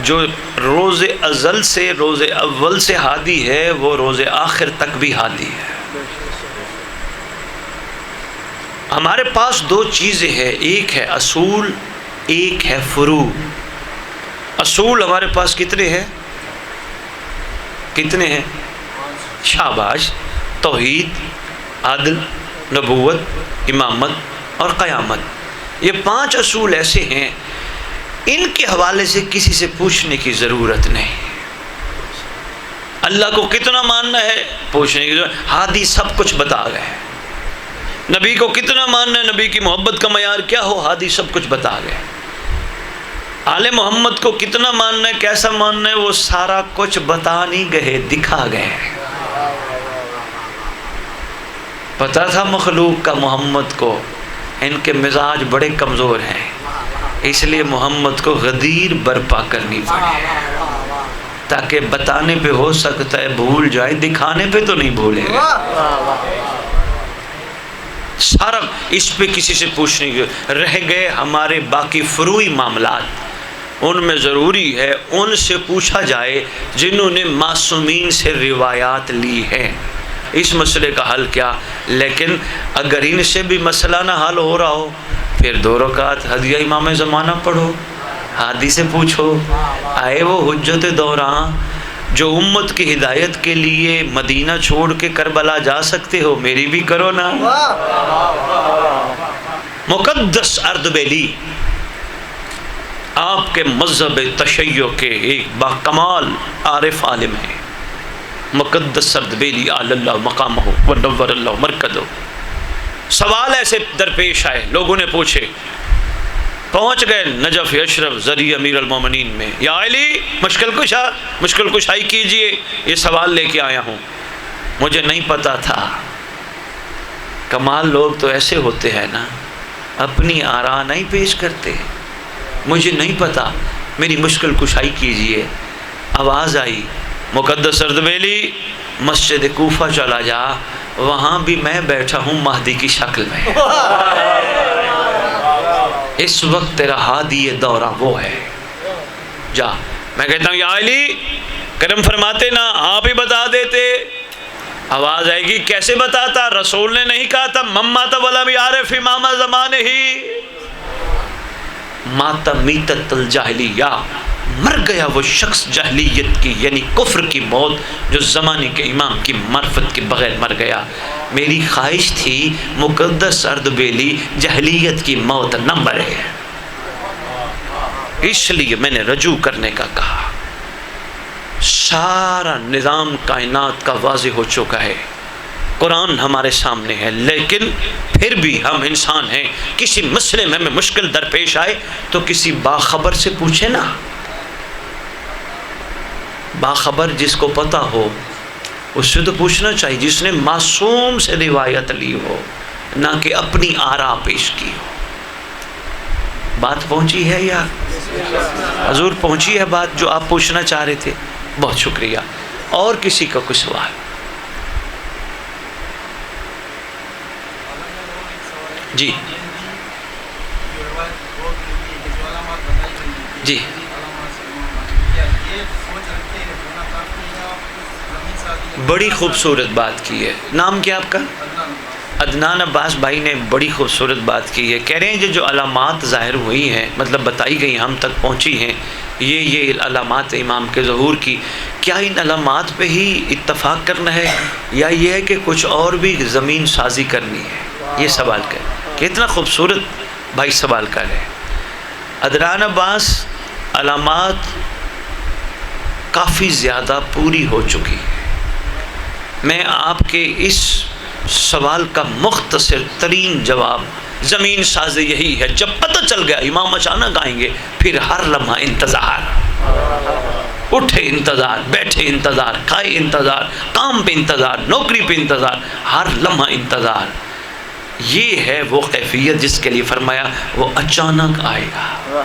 جو روز ازل سے روز اول سے ہادی ہے وہ روز آخر تک بھی ہادی ہے۔ ہمارے پاس دو چیزیں ہیں، ایک ہے اصول، ایک ہے فروع۔ اصول ہمارے پاس کتنے ہیں؟ کتنے ہیں؟ شاباش، توحید، عدل، نبوت، امامت اور قیامت۔ یہ 5 اصول ایسے ہیں ان کے حوالے سے کسی سے پوچھنے کی ضرورت نہیں۔ اللہ کو کتنا ماننا ہے پوچھنے کی ضرورت، ہادی سب کچھ بتا گئے۔ نبی کو کتنا ماننا ہے، نبی کی محبت کا معیار کیا ہو، ہادی سب کچھ بتا گئے۔ آل محمد کو کتنا ماننا ہے، کیسا ماننا ہے، وہ سارا کچھ بتا نہیں گئے، دکھا گئے۔ پتا تھا مخلوق کا محمد کو ان کے مزاج بڑے کمزور ہیں، اس لیے محمد کو غدیر برپا کرنی پڑی تاکہ بتانے پہ ہو سکتا ہے بھول جائے، دکھانے پہ تو نہیں بھولے گا۔ سارا اس پہ کسی سے پوچھنے کی رہ گئے۔ ہمارے باقی فروعی معاملات ان میں ضروری ہے ان سے پوچھا جائے جنہوں نے معصومین سے روایات لی ہیں۔ اس مسئلے کا حل کیا؟ لیکن اگر ان سے بھی مسئلہ نہ حل ہو رہا ہو پھر 2 رکعت ہدیہ امام زمانہ پڑھو، ہادی سے پوچھو۔ آئے وہ حجت دوراں جو امت کی ہدایت کے لیے مدینہ چھوڑ کے کربلا جا سکتے ہو، میری بھی کرو نا۔ مقدس اردبیلی آپ کے مذہب تشیع کے ایک باکمال عارف عالم ہیں، مقدس اردبیلی علی اللہ مقامہ ونور اللہ مرکزہ۔ سوال ایسے درپیش آئے، لوگوں نے پوچھے، پہنچ گئے نجف اشرف زری امیر المومنین میں، یا علی مشکل کشائی کیجئے، یہ سوال لے کے آیا ہوں۔ مجھے نہیں پتا تھا، کمال لوگ تو ایسے ہوتے ہیں نا، اپنی آراء نہیں پیش کرتے۔ مجھے نہیں پتا، میری مشکل کشائی کیجئے۔ آواز آئی مقدس اردبیلی مسجد کوفہ چلا جا، وہاں بھی میں بیٹھا ہوں مہدی کی شکل میں، اس وقت تیرا ہادی دورہ وہ ہے، جا۔ میں کہتا ہوں یا علی کرم فرماتے نا، آپ ہی بتا دیتے۔ آواز آئے گی کیسے بتاتا؟ رسول نے نہیں کہا تھا ممات ولم یعرف امام زمانے ہی، ماتا میتت الجاہلیہ، مر گیا وہ شخص جاہلیت کی یعنی کفر کی موت جو زمانے کے امام کی معرفت کے بغیر مر گیا۔ میری خواہش تھی مقدس اردبیلی جاہلیت کی موت نہ مرے، اس لیے میں نے رجوع کرنے کا کہا۔ سارا نظام کائنات کا واضح ہو چکا ہے، قرآن ہمارے سامنے ہے، لیکن پھر بھی ہم انسان ہیں، کسی مسئلے میں ہمیں مشکل درپیش آئے تو کسی باخبر سے پوچھے نا، باخبر جس کو پتہ ہو اس سے تو پوچھنا چاہیے، جس نے معصوم سے روایت لی ہو، نہ کہ اپنی آراء پیش کی ہو۔ بات پہنچی ہے یا حضور پہنچی ہے بات جو آپ پوچھنا چاہ رہے تھے؟ بہت شکریہ۔ اور کسی کا کوئی سوال؟ جی جی بڑی خوبصورت بات کی ہے۔ نام کیا آپ کا؟ عدنان عباس بھائی نے بڑی خوبصورت بات کی ہے، کہہ رہے ہیں جو علامات ظاہر ہوئی ہیں، مطلب بتائی گئی، ہم تک پہنچی ہیں، یہ علامات امام کے ظہور کی، کیا ان علامات پہ ہی اتفاق کرنا ہے یا یہ ہے کہ کچھ اور بھی زمین سازی کرنی ہے؟ یہ سوال کریں، کتنا خوبصورت بھائی سوال کر رہے ہیں۔ عدنان عباس علامات کافی زیادہ پوری ہو چکی ہے۔ میں آپ کے اس سوال کا مختصر ترین جواب زمین سازی یہی ہے، جب پتہ چل گیا امام اچانک آئیں گے، پھر ہر لمحہ انتظار، اٹھے انتظار، بیٹھے انتظار، کھائے انتظار، کام پہ انتظار، نوکری پہ انتظار، ہر لمحہ انتظار۔ یہ ہے وہ کیفیت جس کے لیے فرمایا وہ اچانک آئے گا۔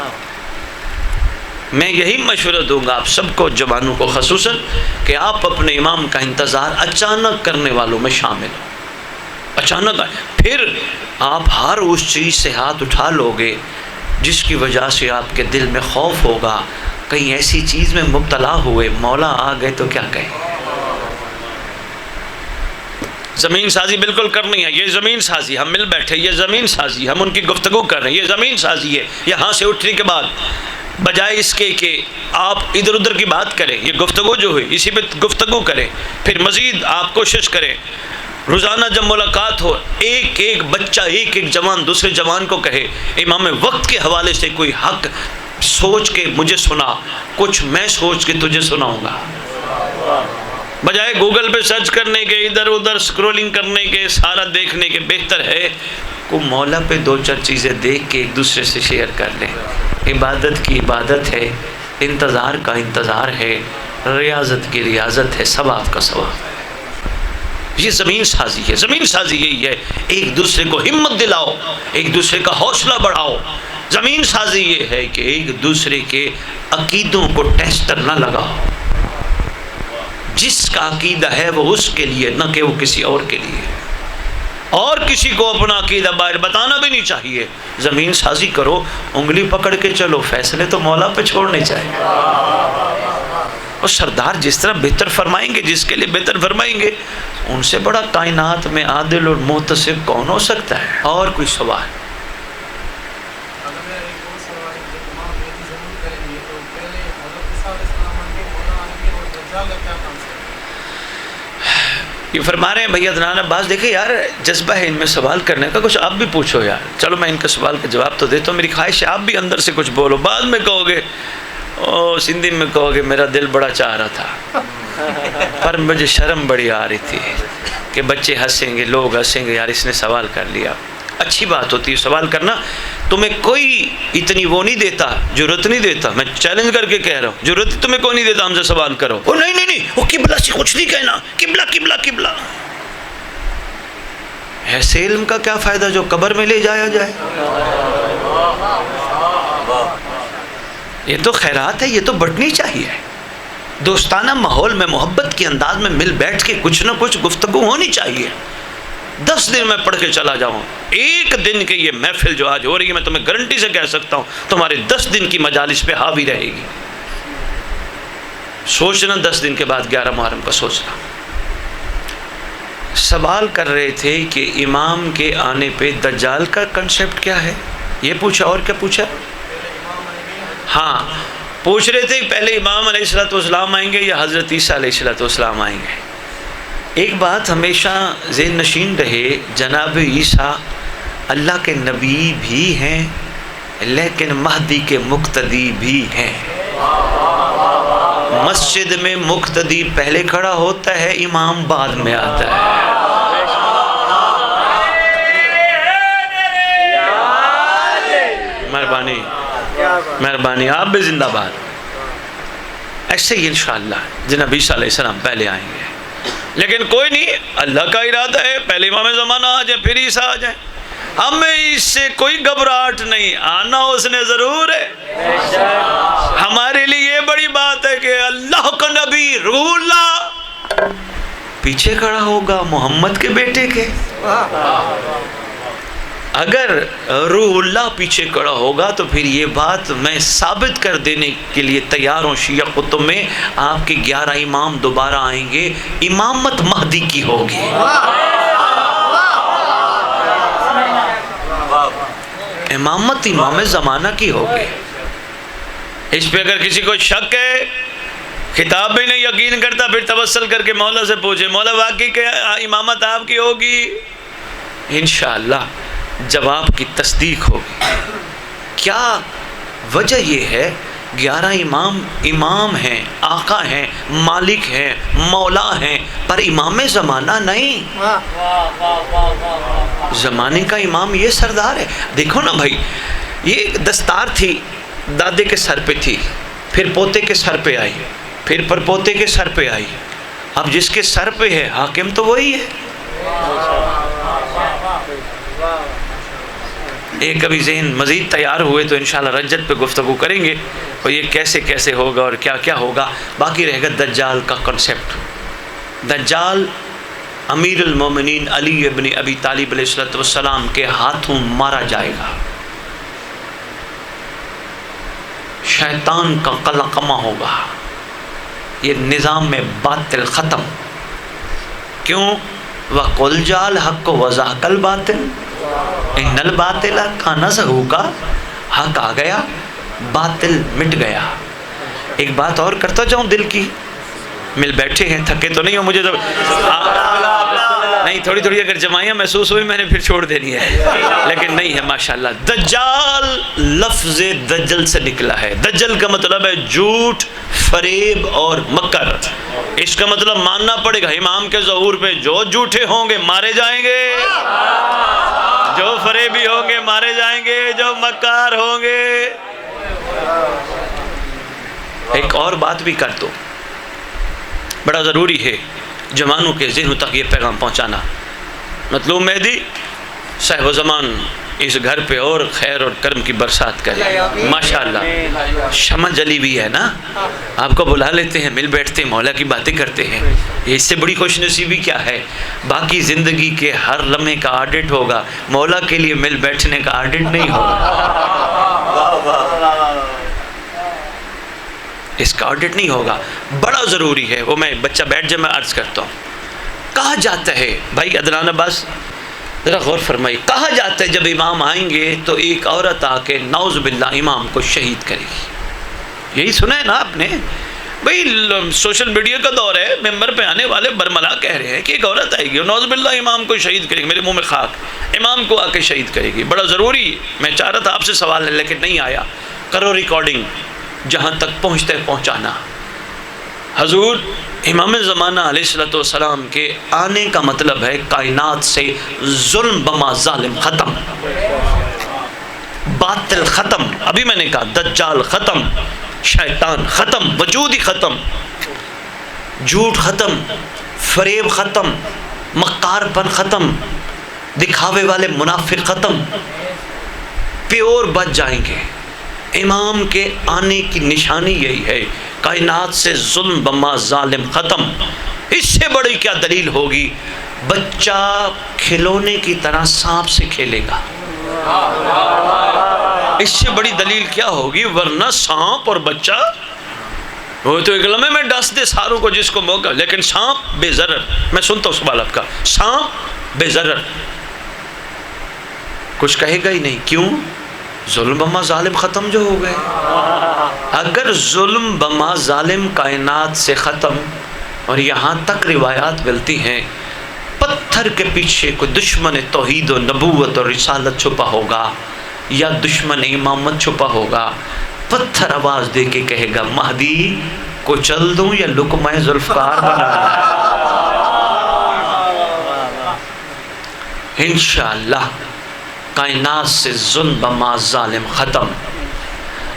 میں یہی مشورہ دوں گا آپ سب کو، جوانوں کو خصوصاً، کہ آپ اپنے امام کا انتظار اچانک کرنے والوں میں شامل ہوں۔ اچانک آئے، پھر آپ ہر اس چیز سے ہاتھ اٹھا لو گے جس کی وجہ سے آپ کے دل میں خوف ہوگا، کہیں ایسی چیز میں مبتلا ہوئے مولا آ گئے تو کیا کہیں۔ زمین سازی بالکل کرنی ہے، یہ زمین سازی، ہم مل بیٹھے، یہ زمین سازی، ہم ان کی گفتگو کر رہے ہیں، یہ زمین سازی ہے۔ یہاں سے اٹھنے کے بعد بجائے اس کے کہ آپ ادھر ادھر کی بات کریں، یہ گفتگو جو ہوئی اسی پہ گفتگو کریں، پھر مزید آپ کوشش کریں روزانہ جب ملاقات ہو ایک ایک بچہ، ایک ایک جوان دوسرے جوان کو کہے امام وقت کے حوالے سے کوئی حق سوچ کے مجھے سنا، کچھ میں سوچ کے تجھے سناؤں گا، بجائے گوگل پہ سرچ کرنے کے، ادھر ادھر سکرولنگ کرنے کے، سارا دیکھنے کے، بہتر ہے کو مولا پہ دو چار چیزیں دیکھ کے ایک دوسرے سے شیئر کر لیں۔ عبادت کی عبادت ہے، انتظار کا انتظار ہے، ریاضت کی ریاضت ہے، ثواب کا ثواب ہے۔ یہ زمین سازی ہے، زمین سازی یہی ہے، ایک دوسرے کو ہمت دلاؤ، ایک دوسرے کا حوصلہ بڑھاؤ۔ زمین سازی یہ ہے کہ ایک دوسرے کے عقیدوں کو ٹیسٹر نہ لگاؤ، جس کا عقیدہ ہے وہ اس کے لیے، نہ کہ وہ کسی اور کے لیے، اور کسی کو اپنا عقیدہ باہر بتانا بھی نہیں چاہیے۔ زمین سازی کرو، انگلی پکڑ کے چلو، فیصلے تو مولا پہ چھوڑنے چاہیے، اور سردار جس طرح بہتر فرمائیں گے، جس کے لیے بہتر فرمائیں گے، ان سے بڑا کائنات میں عادل اور محتسب کون ہو سکتا ہے؟ اور کوئی سوال؟ یہ فرما رہے ہیں بھیا عدنان عباس، دیکھیں یار جذبہ ہے ان میں سوال کرنے کا، کچھ آپ بھی پوچھو یار، چلو میں ان کا سوال کا جواب تو دیتا ہوں، میری خواہش ہے آپ بھی اندر سے کچھ بولو، بعد میں کہو گے او سندھی میں کہو گے میرا دل بڑا چاہ رہا تھا پر مجھے شرم بڑی آ رہی تھی کہ بچے ہنسیں گے، لوگ ہنسیں گے، یار اس نے سوال کر لیا۔ اچھی بات ہوتی ہے سوال کرنا، تمہیں کوئی اتنی وہ نہیں دیتا، ضرورت نہیں دیتا، میں چیلنج کر کے کہہ رہا ہوں، ضرورت تمہیں کوئی نہیں دیتا ہم سے سوال کرو، وہ نہیں نہیں نہیں وہ قبلہ سے کچھ نہیں کہنا، قبلہ قبلہ قبلہ، ایسے علم کا کیا فائدہ جو قبر میں لے جایا جائے؟ یہ تو خیرات ہے، یہ تو بٹنی چاہیے، دوستانہ ماحول میں محبت کے انداز میں مل بیٹھ کے کچھ نہ کچھ گفتگو ہونی چاہیے. 10 دن میں پڑھ کے چلا جاؤں, ایک دن کی یہ محفل جو آج ہو رہی ہے میں تمہیں گارنٹی سے کہہ سکتا ہوں تمہارے 10 دن کی مجالس پہ حاوی رہے گی. سوچنا 10 دن کے بعد 11 محرم کا سوچنا. سوال کر رہے تھے کہ امام کے آنے پہ دجال کا کنسیپٹ کیا ہے, یہ پوچھا. اور کیا پوچھا؟ ہاں پوچھ رہے تھے پہلے امام علیہ السلام آئیں گے یا حضرت عیسیٰ علیہ السلام آئیں گے. ایک بات ہمیشہ ذہن نشین رہے, جناب عیسیٰ اللہ کے نبی بھی ہیں لیکن مہدی کے مقتدی بھی ہیں. مسجد میں مقتدی پہلے کھڑا ہوتا ہے, امام بعد میں آتا ہے. مہربانی مہربانی, آپ بھی زندہ باد. ایسے ہی انشاءاللہ جناب عیسیٰ علیہ السلام پہلے آئیں گے, لیکن کوئی نہیں, اللہ کا ارادہ ہے پہلے امام زمانہ آ جائے پھر عیسیٰ آ جائیں. ہمیں اس سے کوئی گھبراہٹ نہیں, آنا اس نے ضرور ہے. ہمارے لیے یہ بڑی بات ہے کہ اللہ کا نبی روح اللہ پیچھے کھڑا ہوگا محمد کے بیٹے کے. اگر روح اللہ پیچھے کھڑا ہوگا تو پھر یہ بات میں ثابت کر دینے کے لیے تیار ہوں, شیعہ کتب میں آپ کے 11 امام دوبارہ آئیں گے, امامت مہدی کی ہوگی. امامت امام زمانہ کی ہوگی. اس پہ اگر کسی کو شک ہے, کتاب بھی نہیں یقین کرتا, پھر توسل کر کے مولا سے پوچھے, مولا واقعی کہ امامت آپ کی ہوگی؟ انشاءاللہ جواب کی تصدیق ہوگی. کیا وجہ یہ ہے 11 امام ہیں, آقا ہیں, مالک ہیں, مولا ہیں, پر امام زمانہ نہیں. زمانے کا امام یہ سردار ہے. دیکھو نا بھائی, یہ دستار تھی دادے کے سر پہ تھی, پھر پوتے کے سر پہ آئی, پھر پر پوتے کے سر پہ آئی. اب جس کے سر پہ ہے حاکم تو وہی ہے. ایک کبھی ذہن مزید تیار ہوئے تو انشاءاللہ رجت پہ گفتگو کریں گے, اور یہ کیسے کیسے ہوگا اور کیا کیا ہوگا. باقی رہے گا دجال کا کنسیپٹ. دجال امیر المومنین علی ابن ابی طالب علیہ السلام کے ہاتھوں مارا جائے گا. شیطان کا قلقمہ ہوگا. یہ نظام میں باطل ختم. کیوں؟ وَقُلْ جَاءَ الْحَقُّ وَزَهَقَ الْبَاطِلُ اِنَّ الْبَاطِلَ كَانَ زَهُوقًا. حق آ گیا, باطل مٹ گیا. ایک بات اور کرتا جاؤں دل کی, مل بیٹھے ہیں, تھکے تو نہیں ہو؟ مجھے تو نہیں, تھوڑی تھوڑی اگر جمائیاں محسوس ہوئی میں نے پھر چھوڑ دینی ہے, لیکن نہیں ہے ماشاءاللہ. دجال لفظ دجل سے نکلا ہے. دجل کا مطلب ہے جھوٹ, فریب اور مکر. اس کا مطلب ماننا پڑے گا امام کے ظہور پہ جو جھوٹے ہوں گے مارے جائیں گے, جو فریبی ہوں گے مارے جائیں گے, جو مکار ہوں گے. ایک اور بات بھی کر دو, بڑا ضروری ہے جوانوں کے ذہنوں تک یہ پیغام پہنچانا. مطلوب مہدی صاحب زمان اس گھر پہ اور خیر اور کرم کی برسات کرے. ماشاءاللہ شمع جلی بھی ہے نا, آپ کو بلا لیتے ہیں, مل بیٹھتے ہیں, مولا کی باتیں کرتے ہیں. اس سے بڑی خوش نصیبی کیا ہے؟ باقی زندگی کے ہر لمحے کا آڈٹ ہوگا, مولا کے لیے مل بیٹھنے کا آڈٹ نہیں ہوگا. اس کا آڈٹ نہیں ہوگا. بڑا ضروری ہے, وہ میں بچہ بیٹھ جائے میں عرض کرتا ہوں. کہا جاتا ہے بھائی عدنان عباس ذرا غور فرمائی, کہا جاتا ہے جب امام آئیں گے تو ایک عورت آ کے نعوذ باللہ امام کو شہید کرے گی. یہی سنا ہے نا آپ نے بھائی, سوشل میڈیا کا دور ہے, ممبر پہ آنے والے برملا کہہ رہے ہیں کہ ایک عورت آئے گی اور نعوذ باللہ امام کو شہید کرے گی. میرے منہ میں خاک, امام کو آ کے شہید کرے گی. بڑا ضروری, میں چاہ رہا تھا آپ سے سوال ہے لیکن نہیں آیا. کرو ریکارڈنگ, جہاں تک پہنچتے پہنچانا. حضور امام زمانہ علیہ السلام کے آنے کا مطلب ہے کائنات سے ظلم بما ظالم ختم, باطل ختم. ابھی میں نے کہا دجال ختم, شیطان ختم, وجود ہی ختم, جھوٹ ختم, فریب ختم, مکار پن ختم, دکھاوے والے منافق ختم, پیور بچ جائیں گے. امام کے آنے کی نشانی یہی ہے کائنات سے ظلم بما ظالم ختم. اس سے بڑی کیا دلیل ہوگی؟ بچہ کھلونے کی طرح سانپ سے کھیلے گا. اس سے بڑی دلیل کیا ہوگی؟ ورنہ سانپ اور بچہ وہ تو ایک لمحے میں ڈس دے ساروں کو جس کو موقع، لیکن سانپ بے ضرر. میں سنتا ہوں سوال آپ کا، سانپ بے ضرر، کچھ کہے گا ہی نہیں. کیوں؟ ظلم بما ظالم ختم جو ہو گئے. اگر ظلم بما ظالم کائنات سے ختم، اور یہاں تک روایات ملتی ہیں پتھر کے پیچھے کوئی دشمن توحید و نبوت اور رسالت چھپا ہوگا یا دشمن امامت چھپا ہوگا، پتھر آواز دے کے کہے گا مہدی کو چل دوں یا لقمہ ذوالفقار بنا انشاءاللہ. کائنات سے ظلم بما ظالم ختم.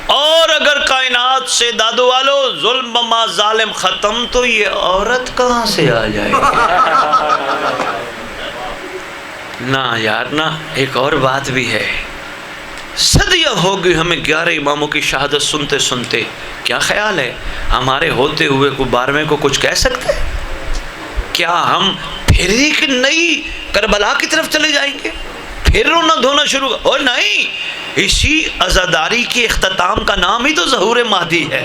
اور اگر کائنات سے دادو والو ظلم بما ظالم ختم تو یہ عورت کہاں سے آ جائے گی؟ نہ یار نہ. ایک اور بات بھی ہے، صدیاں ہو گئی ہمیں 11 اماموں کی شہادت سنتے سنتے. کیا خیال ہے ہمارے ہوتے ہوئے کو 12ویں کو کچھ کہہ سکتے؟ کیا ہم پھر ایک نئی کربلا کی طرف چلے جائیں گے؟ پھر رونا دھونا شروع؟ اور نہیں، اسی عزاداری کے اختتام کا نام ہی تو ظہور مہدی ہے.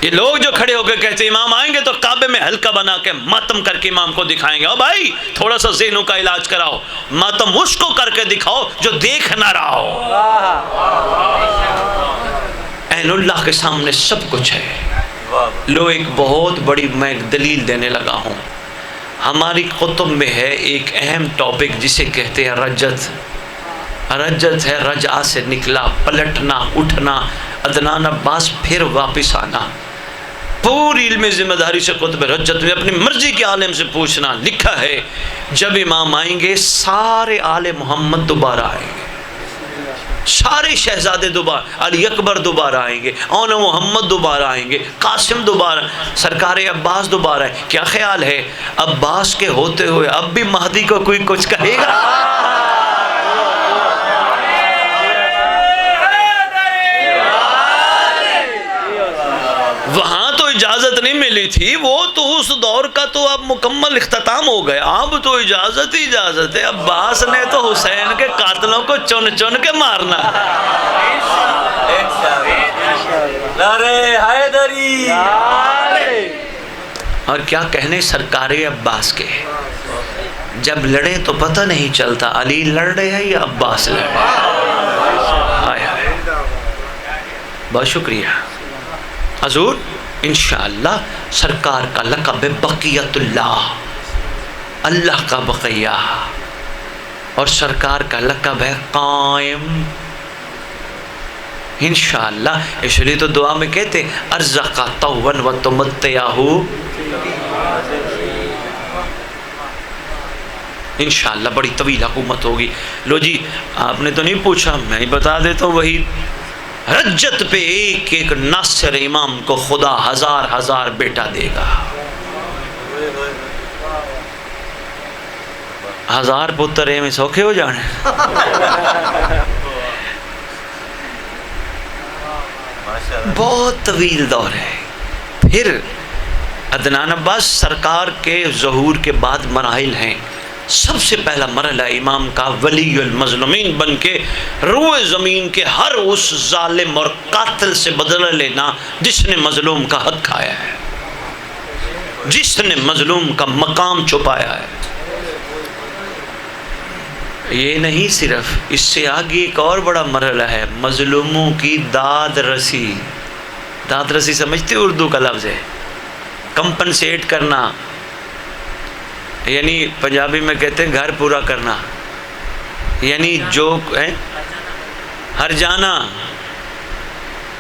یہ لوگ جو کھڑے ہو کے کہتے امام آئیں گے تو کعبے میں حلقہ بنا کے ماتم کر کے امام کو دکھائیں گے. او بھائی تھوڑا سا ذہنوں کا علاج کراؤ، ماتم اس کو کر کے دکھاؤ جو دیکھ نہ رہا ہو. عین اللہ کے سامنے سب کچھ ہے. لو ایک بہت بڑی میں ایک دلیل دینے لگا ہوں. ہماری کتب میں ہے ایک اہم ٹاپک جسے کہتے ہیں رجت. رجت ہے رجعہ سے نکلا، پلٹنا، اٹھنا، عدنان عباس پھر واپس آنا. پوری علم ذمہ داری سے کتب رجت میں اپنی مرضی کے عالم سے پوچھنا. لکھا ہے جب امام آئیں گے سارے آل محمد دوبارہ آئیں گے، سارے شہزادے دوبارہ، علی اکبر دوبارہ آئیں گے، اون محمد دوبارہ آئیں گے، قاسم دوبارہ، سرکار عباس دوبارہ آئیں. کیا خیال ہے عباس کے ہوتے ہوئے اب بھی مہدی کو کوئی کچھ کہے گا؟ وہاں تو اجازت نہیں ملی تھی، وہ تو اس دور کا تو اب مکمل اختتام ہو گیا. اب تو اجازت ہی اجازت ہے. عباس نے تو حسین کے قاتلوں کو چن چن کے مارنا. اور کیا کہنے سرکار عباس کے، جب لڑے تو پتہ نہیں چلتا علی لڑ رہے ہیں یا عباس لڑ رہے ہیں. بہت شکریہ حضور. انشاءاللہ سرکار کا لقب بقیت اللہ، اللہ کا بقیہ، اور سرکار کا لقب ہے قائم. انشاءاللہ اس لیے تو دعا میں کہتے ارزق طوّن و تمتعہ. انشاءاللہ بڑی طویل حکومت ہوگی. لو جی آپ نے تو نہیں پوچھا، میں ہی بتا دیتا ہوں. وہی رجت پہ ایک ایک ناصر امام کو خدا 1000 بیٹا دے گا. 1000 پتر میں سوکھے ہو جانے. بہت طویل دور ہے. پھر عدنان عباس سرکار کے ظہور کے بعد مراحل ہیں. سب سے پہلا مرحلہ امام کا ولی المظلومین بن کے روئے زمین کے ہر اس ظالم اور قاتل سے بدلہ لینا جس نے مظلوم کا حق کھایا ہے، جس نے مظلوم کا مقام چھپایا ہے. یہ نہیں صرف، اس سے آگے ایک اور بڑا مرحلہ ہے مظلوموں کی داد رسی. داد رسی سمجھتے اردو کا لفظ ہے، کمپنسیٹ کرنا، یعنی پنجابی میں کہتے ہیں گھر پورا کرنا، یعنی جو ہے ہر جانا.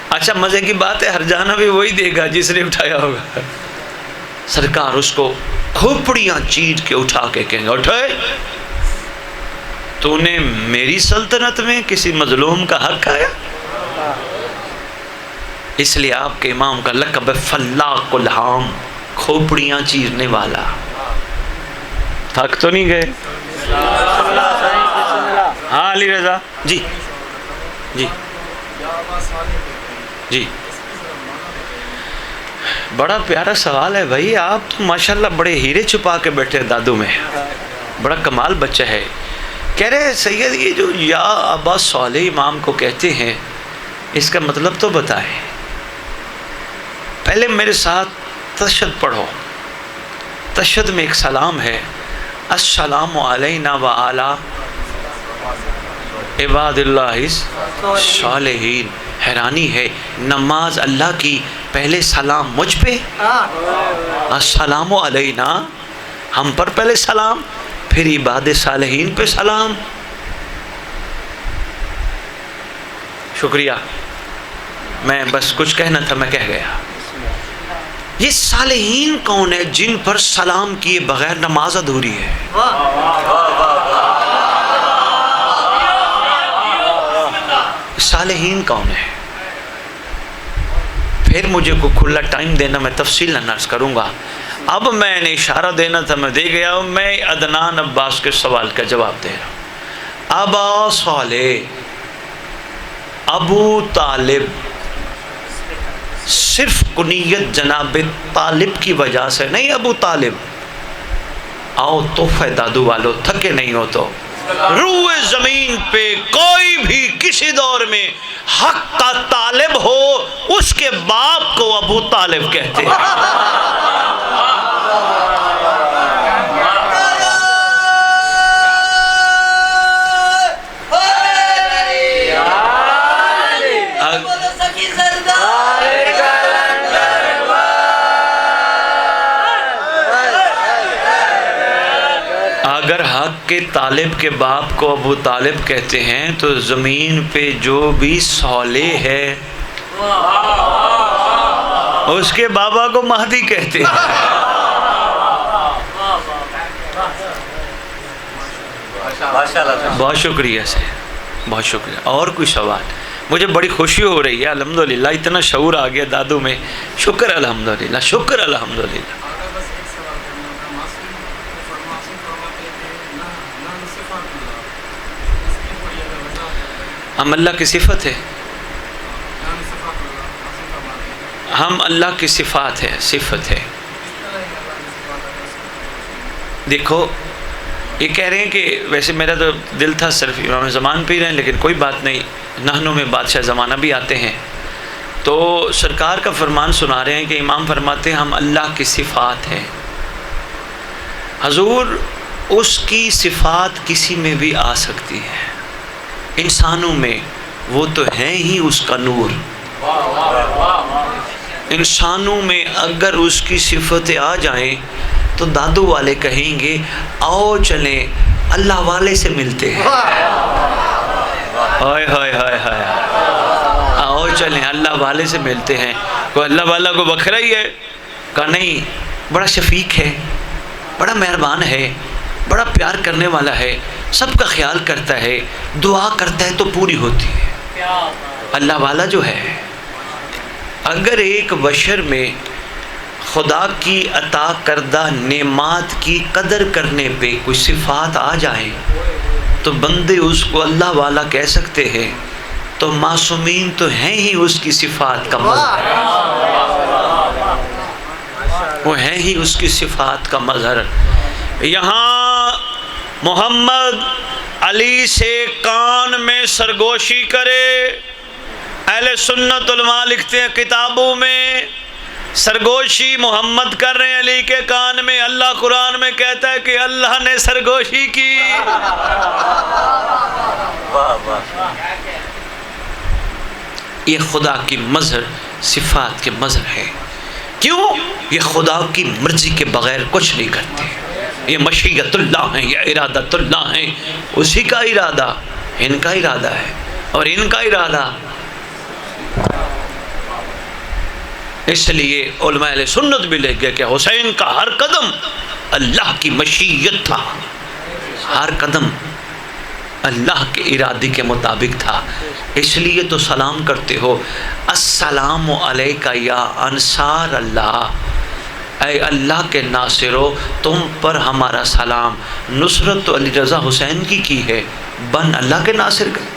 اچھا مزے کی بات ہے ہر جانا بھی وہی دے گا جس نے اٹھایا ہوگا. سرکار اس کو کھوپڑیاں چیر کے اٹھا کے کہیں گے اٹھے تو نے میری سلطنت میں کسی مظلوم کا حق کھایا. اس لیے آپ کے امام کا لقب ہے فلاق الہام، کھوپڑیاں چیرنے والا. تھک تو نہیں گئے؟ ہاں علی رضا جی جی جی بڑا پیارا سوال ہے بھائی، آپ تو ماشاءاللہ بڑے ہیرے چھپا کے بیٹھے دادو میں، بڑا کمال بچہ ہے۔ کہہ رہے سید یہ جو یا ابا صالح امام کو کہتے ہیں اس کا مطلب تو بتائیں۔ پہلے میرے ساتھ تشہد پڑھو۔ تشہد میں ایک سلام ہے، السلام علینا وعلی عباد اللہ الصالحین۔ حیرانی ہے، نماز اللہ کی، پہلے سلام مجھ پہ، السلام علینا ہم پر پہلے سلام، پھر عباد صالحین پہ سلام۔ شکریہ، میں بس کچھ کہنا تھا میں کہہ گیا۔ یہ صالحین کون ہے جن پر سلام کیے بغیر نماز ادھوری ہے؟ صالحین کون ہے؟ پھر مجھے کو کھلا ٹائم دینا، میں تفصیل عرض کروں گا۔ اب میں نے اشارہ دینا تھا، میں دے گیا ہوں۔ میں عدنان عباس کے سوال کا جواب دے رہا ہوں۔ ابا صالح، ابو طالب، صرف کنیت جناب طالب کی وجہ سے نہیں ابو طالب۔ آؤ تحفہ دادو والو، تھکے نہیں ہو تو روئے زمین پہ کوئی بھی کسی دور میں حق کا طالب ہو، اس کے باپ کو ابو طالب کہتے ہیں۔ اگر حق کے طالب کے باپ کو ابو طالب کہتے ہیں تو زمین پہ جو بھی صالح ہے اس کے بابا کو مہدی کہتے ہیں۔ بہت شکریہ سے، بہت شکریہ۔ اور کوئی سوال؟ مجھے بڑی خوشی ہو رہی ہے، الحمدللہ اتنا شعور آ گیا دادو میں، شکر الحمدللہ، شکر الحمدللہ۔ ہم اللہ کی صفت ہے، ہم اللہ کی صفات ہے، صفت ہے۔ دیکھو یہ کہہ رہے ہیں کہ ویسے میرا تو دل تھا صرف امام زمان پہ ہی رہیں، لیکن کوئی بات نہیں، نحنوں میں بادشاہ زمانہ بھی آتے ہیں۔ تو سرکار کا فرمان سنا رہے ہیں کہ امام فرماتے ہیں ہم اللہ کی صفات ہیں۔ حضور اس کی صفات کسی میں بھی آ سکتی ہے، انسانوں میں وہ تو ہے ہی اس کا نور۔ انسانوں میں اگر اس کی صفتیں آ جائیں تو دادو والے کہیں گے آؤ چلیں اللہ والے سے ملتے ہیں، ہائے ہائے ہائے ہائے، آؤ چلیں اللہ والے سے ملتے ہیں۔ کوئی اللہ والا کو بکھرا ہی ہے؟ کہا نہیں، بڑا شفیق ہے، بڑا مہربان ہے، بڑا پیار کرنے والا ہے، سب کا خیال کرتا ہے، دعا کرتا ہے تو پوری ہوتی ہے۔ اللہ والا جو ہے، اگر ایک بشر میں خدا کی عطا کردہ نعمات کی قدر کرنے پہ کوئی صفات آ جائیں تو بندے اس کو اللہ والا کہہ سکتے ہیں، تو معصومین تو ہیں ہی اس کی صفات کا مظہر، وہ ہیں ہی اس کی صفات کا مظہر۔ یہاں محمد علی سے کان میں سرگوشی کرے، اہل سنت علماء لکھتے ہیں کتابوں میں، سرگوشی محمد کر رہے ہیں علی کے کان میں، اللہ قرآن میں کہتا ہے کہ اللہ نے سرگوشی کی۔ یہ خدا کی مظہر، صفات کے مظہر ہے۔ کیوں؟ یہ خدا کی مرضی کے بغیر کچھ نہیں کرتے، یہ مشیت اللہ ہیں، یہ ارادت اللہ ہیں، اسی کا ارادہ ان کا ارادہ ہے، اور ان کا ارادہ اس لیے علماء اہل سنت بھی لکھ گئے کہ حسین کا ہر قدم اللہ کی مشیت تھا، ہر قدم اللہ کے ارادے کے مطابق تھا۔ اس لیے تو سلام کرتے ہو، السلام علیکہ یا انصار اللہ، اے اللہ کے ناصرو تم پر ہمارا سلام۔ نصرت تو علی رضا حسین کی ہے، بن اللہ کے ناصر گئے۔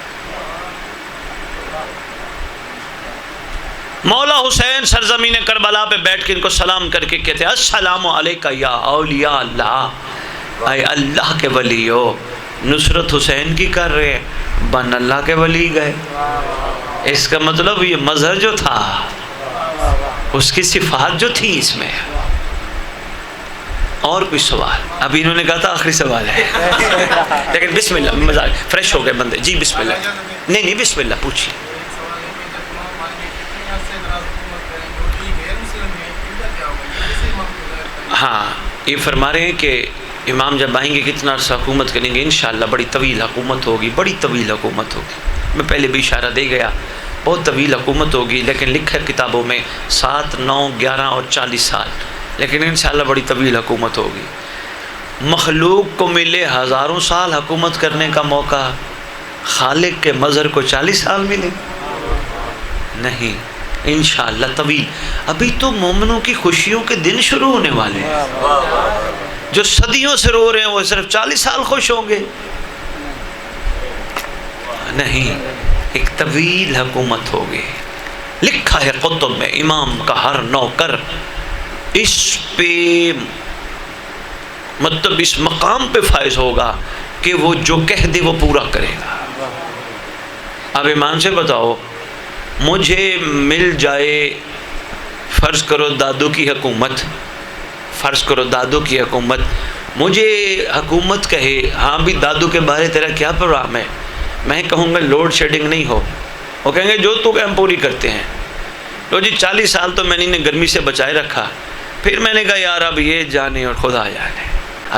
مولا حسین سرزمین کربلا پہ بیٹھ کے ان کو سلام کر کے کہتے ہیں السلام علیکہ یا اولیاء اللہ، اے اللہ کے ولیو، نصرت حسین کی کر رہے ہیں، بن اللہ کے ولی گئے۔ اس کا مطلب یہ مظہر جو تھا اس کی صفات جو تھی اس میں۔ اور کوئی سوال؟ ابھی انہوں نے کہا تھا آخری سوال ہے لیکن بسم اللہ، مزاج فریش ہو گئے بندے، جی بسم اللہ، نہیں بسم اللہ پوچھیے۔ ہاں یہ فرما رہے ہیں کہ امام جب آئیں گے کتنا عرصہ حکومت کریں گے، انشاءاللہ بڑی طویل حکومت ہوگی، بڑی طویل حکومت ہوگی۔ میں پہلے بھی اشارہ دے گیا، بہت طویل حکومت ہوگی، لیکن لکھا ہے کتابوں میں 7، 9، 11 اور 40 سال، لیکن انشاءاللہ بڑی طویل حکومت ہوگی۔ مخلوق کو ملے ہزاروں سال حکومت کرنے کا موقع، خالق کے مظہر کو 40 سال ملے نہیں، انشاءاللہ طویل۔ ابھی تو مومنوں کی خوشیوں کے دن شروع ہونے والے ہیں، جو صدیوں سے رو رہے ہیں وہ صرف 40 سال خوش ہوں گے نہیں، ایک طویل حکومت ہوگی۔ لکھا ہے کتب میں امام کا ہر نوکر اس پہ مطلب اس مقام پہ فائز ہوگا کہ وہ جو کہہ دے وہ پورا کرے گا۔ اب امام سے بتاؤ، مجھے مل جائے فرض کرو دادو کی حکومت، فرض کرو دادو کی حکومت، مجھے حکومت کہے ہاں بھی دادو کے بارے تیرا کیا پروگرام ہے، میں کہوں گا لوڈ شیڈنگ نہیں ہو، وہ کہیں گے جو تو کہ ہم پوری کرتے ہیں۔ تو جی 40 سال تو میں نے گرمی سے بچائے رکھا، پھر میں نے کہا یار اب یہ جانے اور خدا جانے،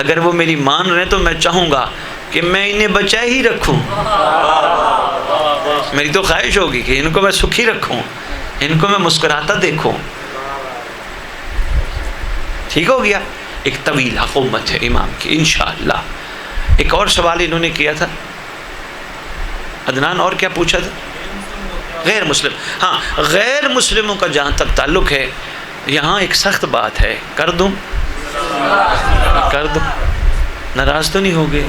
اگر وہ میری مان رہے تو میں چاہوں گا کہ میں انہیں بچائے ہی رکھوں، میری تو خواہش ہوگی کہ ان کو میں سکھی رکھوں، ان کو میں مسکراتا دیکھوں۔ ٹھیک ہو گیا، ایک طویل حکومت ہے امام کی انشاءاللہ۔ ایک اور سوال انہوں نے کیا تھا عدنان، اور کیا پوچھا تھا؟ غیر مسلم، ہاں غیر مسلموں کا جہاں تک تعلق ہے یہاں ایک سخت بات ہے، کر دوں ناراض تو نہیں ہوگے؟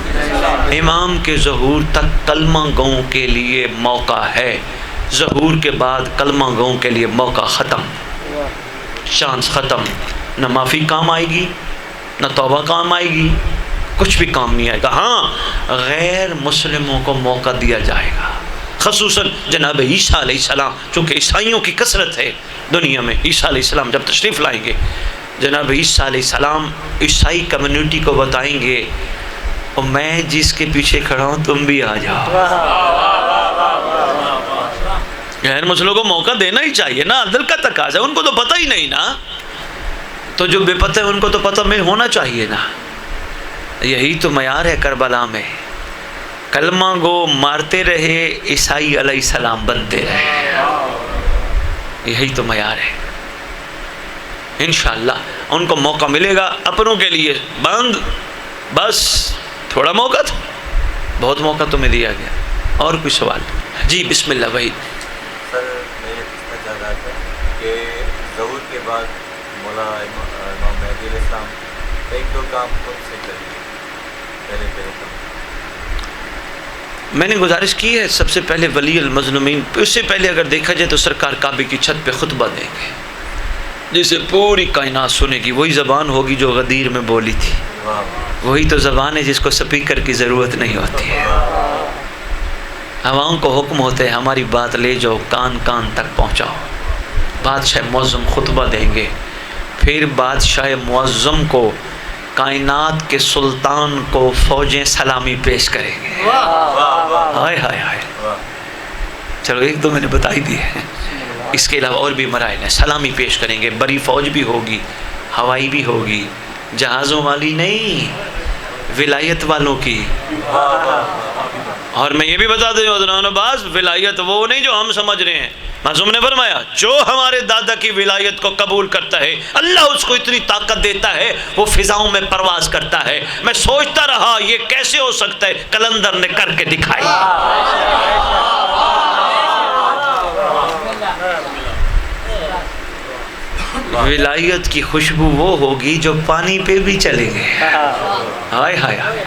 امام کے ظہور تک کلمہ گوں کے لیے موقع ہے، ظہور کے بعد کلمہ گوں کے لیے موقع ختم، چانس ختم، نہ معافی کام آئے گی، نہ توبہ کام آئے گی، کچھ بھی کام نہیں آئے گا۔ ہاں غیر مسلموں کو موقع دیا جائے گا، خصوصاً جناب عیسیٰ علیہ السلام، چونکہ عیسائیوں کی کثرت ہے دنیا میں، عیسیٰ علیہ السلام جب تشریف لائیں گے جناب عیسیٰ علیہ السلام عیسائی کمیونٹی کو بتائیں گے اور میں جس کے پیچھے کھڑا ہوں تم بھی آ جاؤ۔ غیر مسلموں کو موقع دینا ہی چاہیے نا، عدل کا تقاضا ہے، ان کو تو پتہ ہی نہیں نا، تو جو بے پتہ ہے ان کو تو پتہ میں ہونا چاہیے نا۔ یہی تو معیار ہے کربلا میں، کلمہ گو مارتے رہے، عیسائی علیہ السلام بنتے رہے، یہی تو معیار ہے۔ انشاءاللہ ان کو موقع ملے گا، اپنوں کے لیے بند، بس تھوڑا موقع تھا، بہت موقع تمہیں دیا گیا۔ اور کوئی سوال؟ جی بسم اللہ بھائی۔ سر میں یہ پوچھنا چاہ رہا تھا کہ ظہور کے بعد مولا امام مہدی علیہ السلام ایک دو کام خود سے کریں گے، پہلے کام میں نے گزارش کی ہے سب سے پہلے ولی المظلومین، اس سے پہلے اگر دیکھا جائے تو سرکار کعبے کی چھت پہ خطبہ دیں گے جسے پوری کائنات سنے گی، وہی زبان ہوگی جو غدیر میں بولی تھی، وہی تو زبان ہے جس کو سپیکر کی ضرورت نہیں ہوتی ہے۔ عوام کو حکم ہوتے ہیں ہماری بات لے جاؤ، کان کان تک پہنچاؤ۔ بادشاہ معظم خطبہ دیں گے، پھر بادشاہ معظم کو کائنات کے سلطان کو فوجیں سلامی پیش کریں گے۔ ہائے ہائے ہائے، چلو ایک دو میں نے بتائی دی ہے، اس کے علاوہ اور بھی مراحل ہیں۔ سلامی پیش کریں گے، بڑی فوج بھی ہوگی، ہوائی بھی ہوگی، جہازوں والی نہیں، ولایت والوں کی۔ اور میں یہ بھی بتا دوں عدنان عباس، ولایت وہ نہیں جو ہم سمجھ رہے ہیں۔ معصوم نے فرمایا جو ہمارے دادا کی ولایت کو قبول کرتا ہے اللہ اس کو اتنی طاقت دیتا ہے وہ فضاؤں میں پرواز کرتا ہے۔ میں سوچتا رہا یہ کیسے ہو سکتا ہے، کلندر نے کر کے دکھائی۔ ولایت کی خوشبو وہ ہوگی جو پانی پہ بھی چلے گئے۔ ہائے ہائے ہائے،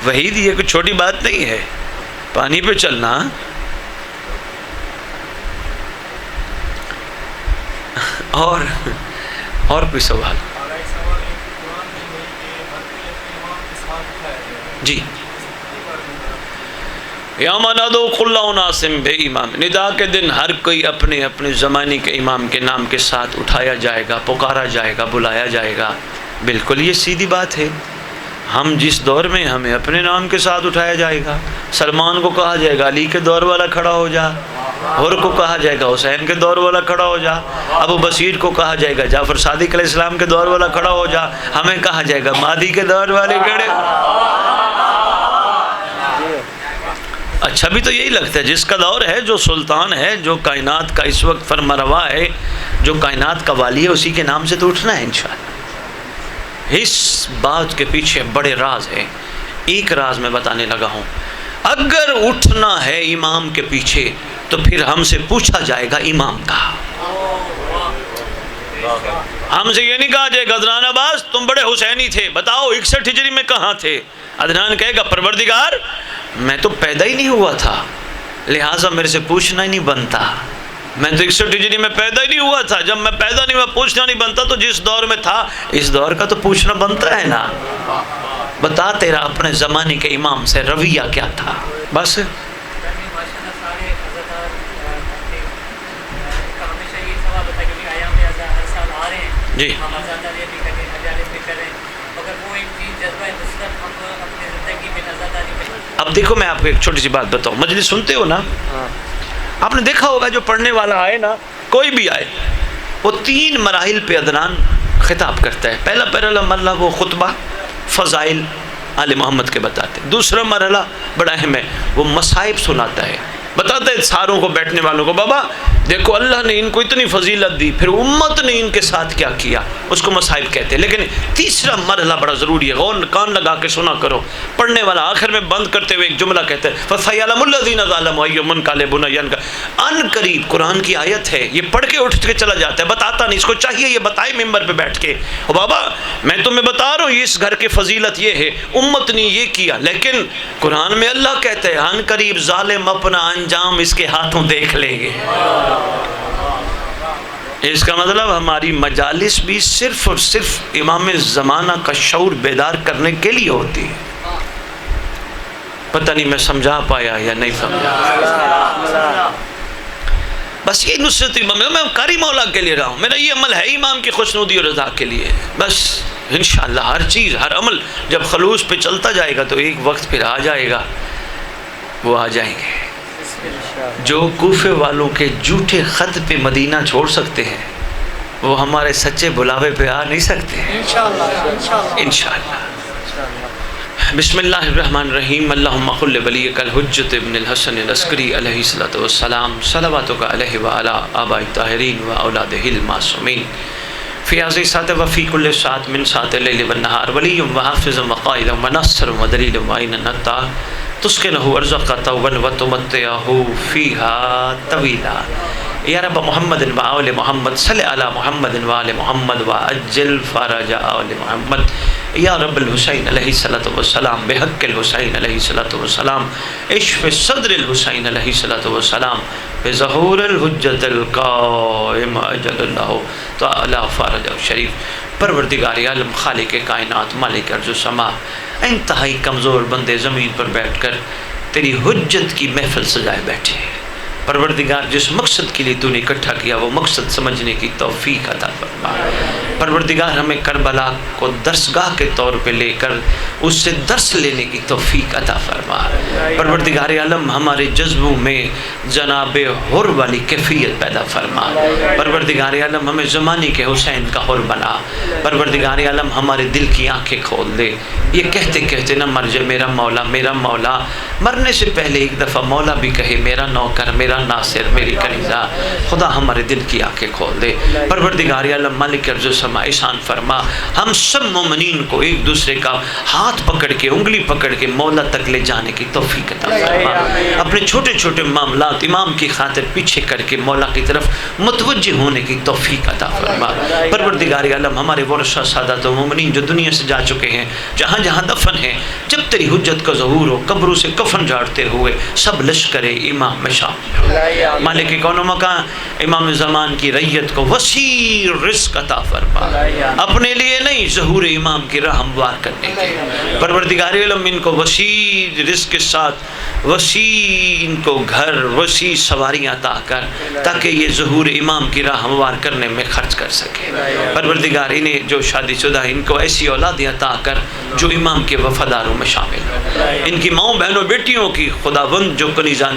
وحید یہ کوئی چھوٹی بات نہیں ہے، پانی پہ چلنا۔ اور کوئی سوال؟ ہمارا ایک سوال ہے کہ قرآن میں ہے کہ ہر کوئی اپنے امام کے ساتھ اٹھایا جائے. جی. یوم ندعو کل اناس بامام، ندا کے دن ہر کوئی اپنے اپنے زمانے کے امام کے نام کے ساتھ اٹھایا جائے گا، پکارا جائے گا، بلایا جائے گا. بالکل یہ سیدھی بات ہے. ہم جس دور میں ہمیں اپنے نام کے ساتھ اٹھایا جائے گا. سلمان کو کہا جائے گا علی کے دور والا کھڑا ہو جا، اور کو کہا جائے گا حسین کے دور والا کھڑا ہو جا، ابو بصیر کو کہا جائے گا جعفر صادق علیہ السلام کے دور والا کھڑا ہو جا، ہمیں کہا جائے گا مہدی کے دور والے کھڑے. اچھا بھی تو یہی لگتا ہے جس کا دور ہے، جو سلطان ہے، جو کائنات کا اس وقت فرمانروا ہے، جو کائنات کا والی ہے، اسی کے نام سے تو اٹھنا ہے انشاءاللہ. اس بات کے پیچھے بڑے راز ہیں. ایک راز میں بتانے لگا ہوں. اگر اٹھنا ہے امام کے پیچھے تو پھر ہم سے پوچھا جائے گا امام کا. ہم سے یہ نہیں کہا جائے گا عدنان عباس تم بڑے حسینی تھے، بتاؤ 61 ہجری میں کہاں تھے. عدنان کہے گا پروردگار میں تو پیدا ہی نہیں ہوا تھا، لہٰذا میرے سے پوچھنا ہی نہیں بنتا. میں تو 61 ہجری میں پیدا ہی نہیں ہوا تھا. جب میں پیدا نہیں ہوا پوچھنا نہیں بنتا، تو جس دور میں تھا اس دور کا تو پوچھنا بنتا ہے نا. بتا تیرا اپنے زمانے کے امام سے رویہ کیا تھا. بس جی. اب دیکھو میں آپ کو ایک چھوٹی سی بات بتاؤں. مجلس سنتے ہو نا، آپ نے دیکھا ہوگا جو پڑھنے والا آئے نا، کوئی بھی آئے، وہ 3 مراحل پہ عدنان خطاب کرتا ہے. پہلا مرحلہ وہ خطبہ فضائل آل محمد کے بتاتے. دوسرا مرحلہ بڑا اہم ہے، وہ مصائب سناتا ہے. بتاتا ہے ساروں کو، بیٹھنے والوں کو، بابا دیکھو اللہ نے ان کو اتنی فضیلت دی، پھر امت نے ان کے ساتھ کیا کیا، اس کو مصائب کہتے ہیں. لیکن تیسرا مرحلہ بڑا ضروری ہے، غور کان لگا کے سنا کرو. پڑھنے والا آخر میں بند کرتے ہوئے ایک جملہ کہتا ہے فَسَيَعْلَمُ الَّذِينَ ظَلَمُوا أَيُّ مُنقَلِبٍ يَنقَلِبُ. ان قریب قرآن کی آیت ہے، یہ پڑھ کے اٹھ کے چلا جاتا ہے، بتاتا نہیں. اس کو چاہیے یہ بتائے ممبر پہ بیٹھ کے، او بابا میں تمہیں بتا رہا ہوں اس گھر کی فضیلت یہ ہے، امت نے یہ کیا. لیکن قرآن میں اللہ کہتا ہے ان قریب ظالم اپنا انجام اس کے ہاتھوں دیکھ لیں گے. اس کا مطلب ہماری مجالس بھی صرف اور صرف امام زمانہ کا شعور بیدار کرنے کے لیے ہوتی ہے. پتہ نہیں میں سمجھا پایا یا نہیں سمجھا. بس یہ نصرت امام، میں قاری مولا کے لیے رہا ہوں، میرا یہ عمل ہے امام کی خوشنودی اور رضا کے لیے. بس انشاءاللہ ہر چیز، ہر عمل جب خلوص پہ چلتا جائے گا تو ایک وقت پھر آ جائے گا، وہ آ جائیں گے. جو کوفے والوں کے جھوٹے خط پہ مدینہ چھوڑ سکتے ہیں وہ ہمارے سچے بلاوے پہ آ نہیں سکتے انشاءاللہ. بسم اللہ الرحمن الرحیم. اللہم خل ولیک الحجۃ ابن الحسن العسکری علیہ الصلوۃ والسلام صلواتک علیہ وعلی آباء الطاہرین و اولادہ المعصومین فی هذه الساعة وفی کل ساعة من ساعات اللیل والنہار ولی وحافظ وقائد ونصر ودلیل وعین النطار تسکنہ ارزقہ وتمتعہ فیہا طویلا. یا رب محمد و آل محمد صلی علی محمد و آل محمد وعجل فرج آل محمد. یا رب الحسین علیہ الصلوۃ والسلام بحق الحسین علیہ الصلوۃ والسلام اشف صدر الحسین علیہ الصلوۃ والسلام بظہور الحجۃ القائم اجل اللہ تعالی فرجہ شریف. پروردگار عالم، خالق کائنات، مالک ارض و سما، انتہائی کمزور بندے زمین پر بیٹھ کر تیری حجت کی محفل سجائے بیٹھے. پروردگار جس مقصد کے لیے تو نے اکٹھا کیا وہ مقصد سمجھنے کی توفیق عطا فرما. پروردگار ہمیں کربلا کو درسگاہ کے طور پہ لے کر اس سے درس لینے کی توفیق عطا فرما. پروردگار عالم ہمارے جذبوں میں جناب حر والی کیفیت پیدا فرما. پروردگار عالم ہمیں زمانے کے حسین کا حر بنا. پروردگار عالم ہمارے دل کی آنکھیں کھول دے. یہ کہتے کہتے نہ مر جائے میرا مولا میرا مولا، مرنے سے پہلے ایک دفعہ مولا بھی کہے میرا نوکر میرا ناصر میری کنیزہ. خدا ہمارے دل کی آنکھیں کھول دے. پروردگار عالم مالک ارض و سما احسان فرما، ہم سب مومنین کو ایک دوسرے کا ہاتھ پکڑ کے انگلی پکڑ کے مولا تک لے جانے کی توفیق عطا فرما. اپنے چھوٹے چھوٹے معاملات امام کی خاطر پیچھے کر کے مولا کی طرف متوجہ ہونے کی توفیق عطا فرما. پروردگار عالم ہمارے ورثہ سادات و مومنین جو دنیا سے جا چکے ہیں، جہاں جہاں دفن ہیں، جب تیری حجت کا ظہور ہو قبروں سے کفن جھاڑتے ہوئے سب لشکر امام میں شامل ہو. مالک کون و مکان امام زمان کی رعیت کو وسیع رزق عطا فرما، اپنے لیے نہیں ظہور امام کی راہ ہموار کرنے کے۔ پروردگار عالم ان کو وسیع رزق کے ساتھ وسیع ان کو گھر، وسیع سواریاں عطا کر، تاکہ یہ ظہور امام کی راہ ہموار کرنے میں خرچ کر سکے۔ پروردگار انہیں جو شادی شدہ ان کو ایسی اولادیں عطا کر جو امام کے وفاداروں میں شامل ہو، ان کی ماؤں بہنوں بیٹیوں کی خداوند جو کنیزان